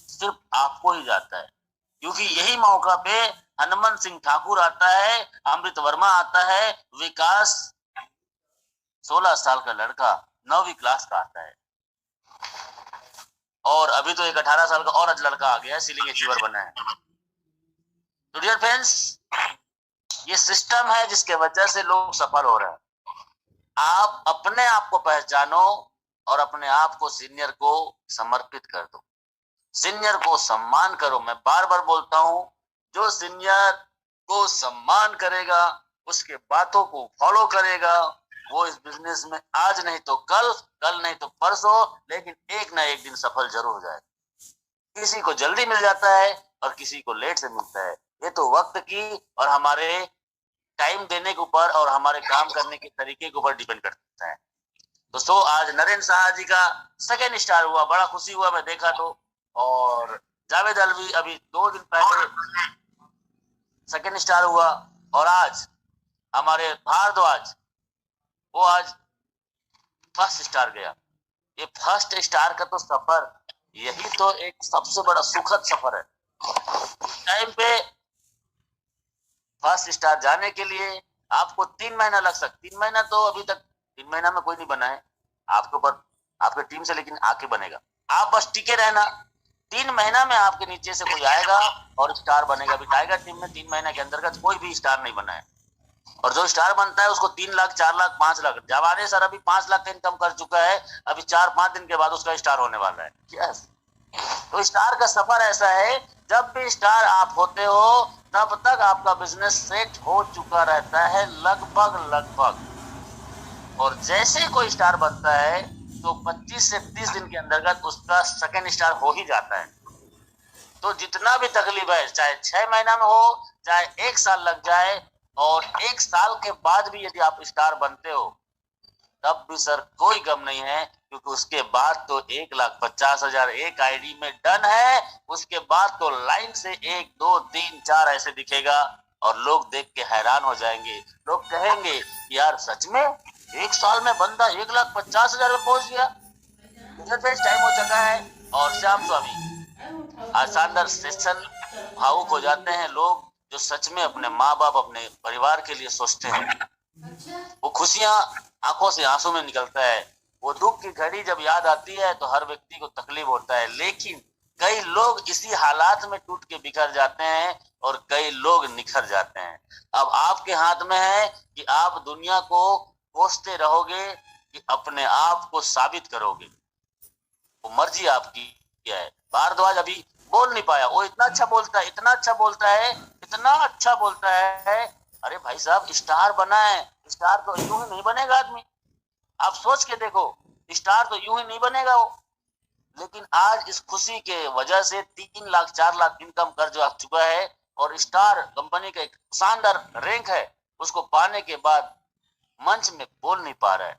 सिर्फ आपको ही जाता है, क्योंकि यही मौका पे हनुमंत सिंह ठाकुर आता है, अमृत वर्मा आता है, विकास 16 साल का लड़का 9वीं क्लास का आता है, और अभी तो एक 18 साल का और लड़का आ गया है, सीलिंग अचीवर बना है। तो डियर फ्रेंड्स, ये सिस्टम है जिसके वजह से लोग सफल हो रहे हैं। आप अपने आप को पहचानो और अपने आप को सीनियर को समर्पित कर दो, सीनियर को सम्मान करो। मैं बार बार बोलता हूं, जो सीनियर को सम्मान करेगा, उसके बातों को फॉलो करेगा, वो इस बिजनेस में आज नहीं तो कल, कल नहीं तो परसों, लेकिन एक ना एक दिन सफल जरूर हो जाएगा। किसी को जल्दी मिल जाता है और किसी को लेट से मिलता है। ये तो वक्त की और हमारे टाइम देने के ऊपर और हमारे काम करने के तरीके के ऊपर डिपेंड करता है। दोस्तों, आज नरेंद्र शाह जी का सेकेंड स्टार हुआ, बड़ा खुशी हुआ मैं देखा तो। और जावेद अलवी अभी 2 दिन पहले सेकेंड स्टार हुआ, और आज हमारे भारद्वाज वो आज फर्स्ट स्टार गया। ये फर्स्ट स्टार का तो सफर, यही तो एक सबसे बड़ा सुखद सफर है। टाइम पे फर्स्ट स्टार जाने के लिए आपको 3 महीना लग सकता, 3 महीना तो अभी तक 3 महीना में कोई नहीं बना है आपके ऊपर, आपके टीम से, लेकिन आके बनेगा। आप बस टिके रहना, 3 महीना में आपके नीचे से कोई आएगा और स्टार बनेगा। अभी टाइगर टीम में 3 महीने के अंतर्गत कोई भी स्टार नहीं बना है, और जो स्टार बनता है उसको 3 लाख 4 लाख 5 लाख, जवाने सर अभी 5 लाख का इनकम कर चुका है, अभी 4-5 दिन के बाद उसका स्टार होने वाला है। यस, तो स्टार का सफर ऐसा है, जब भी स्टार आप होते हो तब तक आपका बिजनेस सेट हो चुका रहता है लगभग। और जैसे कोई स्टार बनता है तो 25 से 30 दिन के अंतर्गत उसका सेकंड स्टार हो ही जाता है। तो जितना भी तकलीफ है, चाहे 6 महीना में हो, चाहे 1 साल लग जाए, और 1 साल के बाद भी यदि आप स्टार बनते हो तब भी सर कोई गम नहीं है, क्योंकि उसके बाद तो 1,50,000 एक आईडी में डन है। उसके बाद तो लाइन से 1 2 3 4 ऐसे दिखेगा, और लोग देख के हैरान हो जाएंगे। लोग कहेंगे यार सच में 1 साल में बंदा 1,50,000 में पहुंच गया। टाइम हो चुका है, और श्याम स्वामी आज शानदार सेशन, भावुक हो जाते हैं लोग जो सच में अपने माँ बाप, अपने परिवार के लिए सोचते हैं। वो खुशियां आंखों से आंसू में निकलता है। वो दुख की घड़ी जब याद आती है तो हर व्यक्ति को तकलीफ होता है, लेकिन कई लोग इसी हालात में टूट के बिखर जाते हैं और कई लोग निखर जाते हैं। अब आपके हाथ में है कि आप दुनिया को कोसते रहोगे कि अपने आप को साबित करोगे, वो मर्जी आपकी क्या है। भारद्वाज अभी बोल नहीं पाया, वो इतना अच्छा बोलता है, इतना अच्छा बोलता है, इतना अच्छा बोलता है। अरे भाई साहब, स्टार बना है, स्टार तो यूं ही नहीं बनेगा आदमी। आप सोच के देखो, स्टार तो यूं ही नहीं बनेगा वो। लेकिन आज इस खुशी के वजह से 3 लाख 4 लाख इनकम कर जो आ चुका है, और स्टार कंपनी का एक शानदार रैंक है, उसको पाने के बाद मंच में बोल नहीं पा रहा है।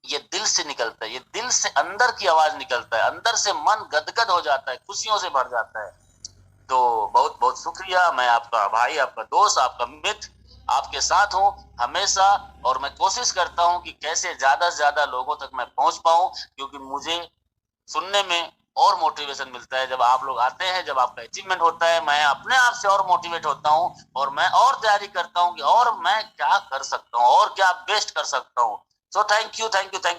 ये दिल से निकलता है, ये दिल से अंदर की आवाज निकलता है, अंदर से मन गदगद हो जाता है, खुशियों से भर जाता है। तो बहुत बहुत शुक्रिया। मैं आपका भाई, आपका दोस्त, आपका मित्र, आपके साथ हूं हमेशा, और मैं कोशिश करता हूं कि कैसे ज्यादा से ज्यादा लोगों तक मैं पहुंच पाऊं, क्योंकि मुझे सुनने में और मोटिवेशन मिलता है जब आप लोग आते हैं, जब आपका अचीवमेंट होता है। मैं अपने आप से और मोटिवेट होता हूं, और मैं और तैयारी करता हूं कि और मैं क्या कर सकता हूं और क्या बेस्ट कर सकता हूं। So thank you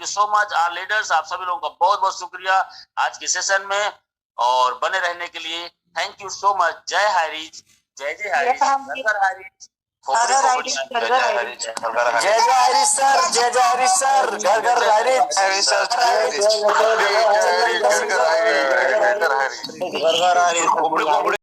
so much our leaders. आप सभी लोगों का बहुत बहुत शुक्रिया आज के सेशन में, और बने रहने के लिए थैंक यू सो मच। जय हरीश, जय जय हरीश, हर हरीश, जय जय हरीश सर, जय जय हरीश सर, घर घर हरीश, हरीश सर, घर घर हरीश,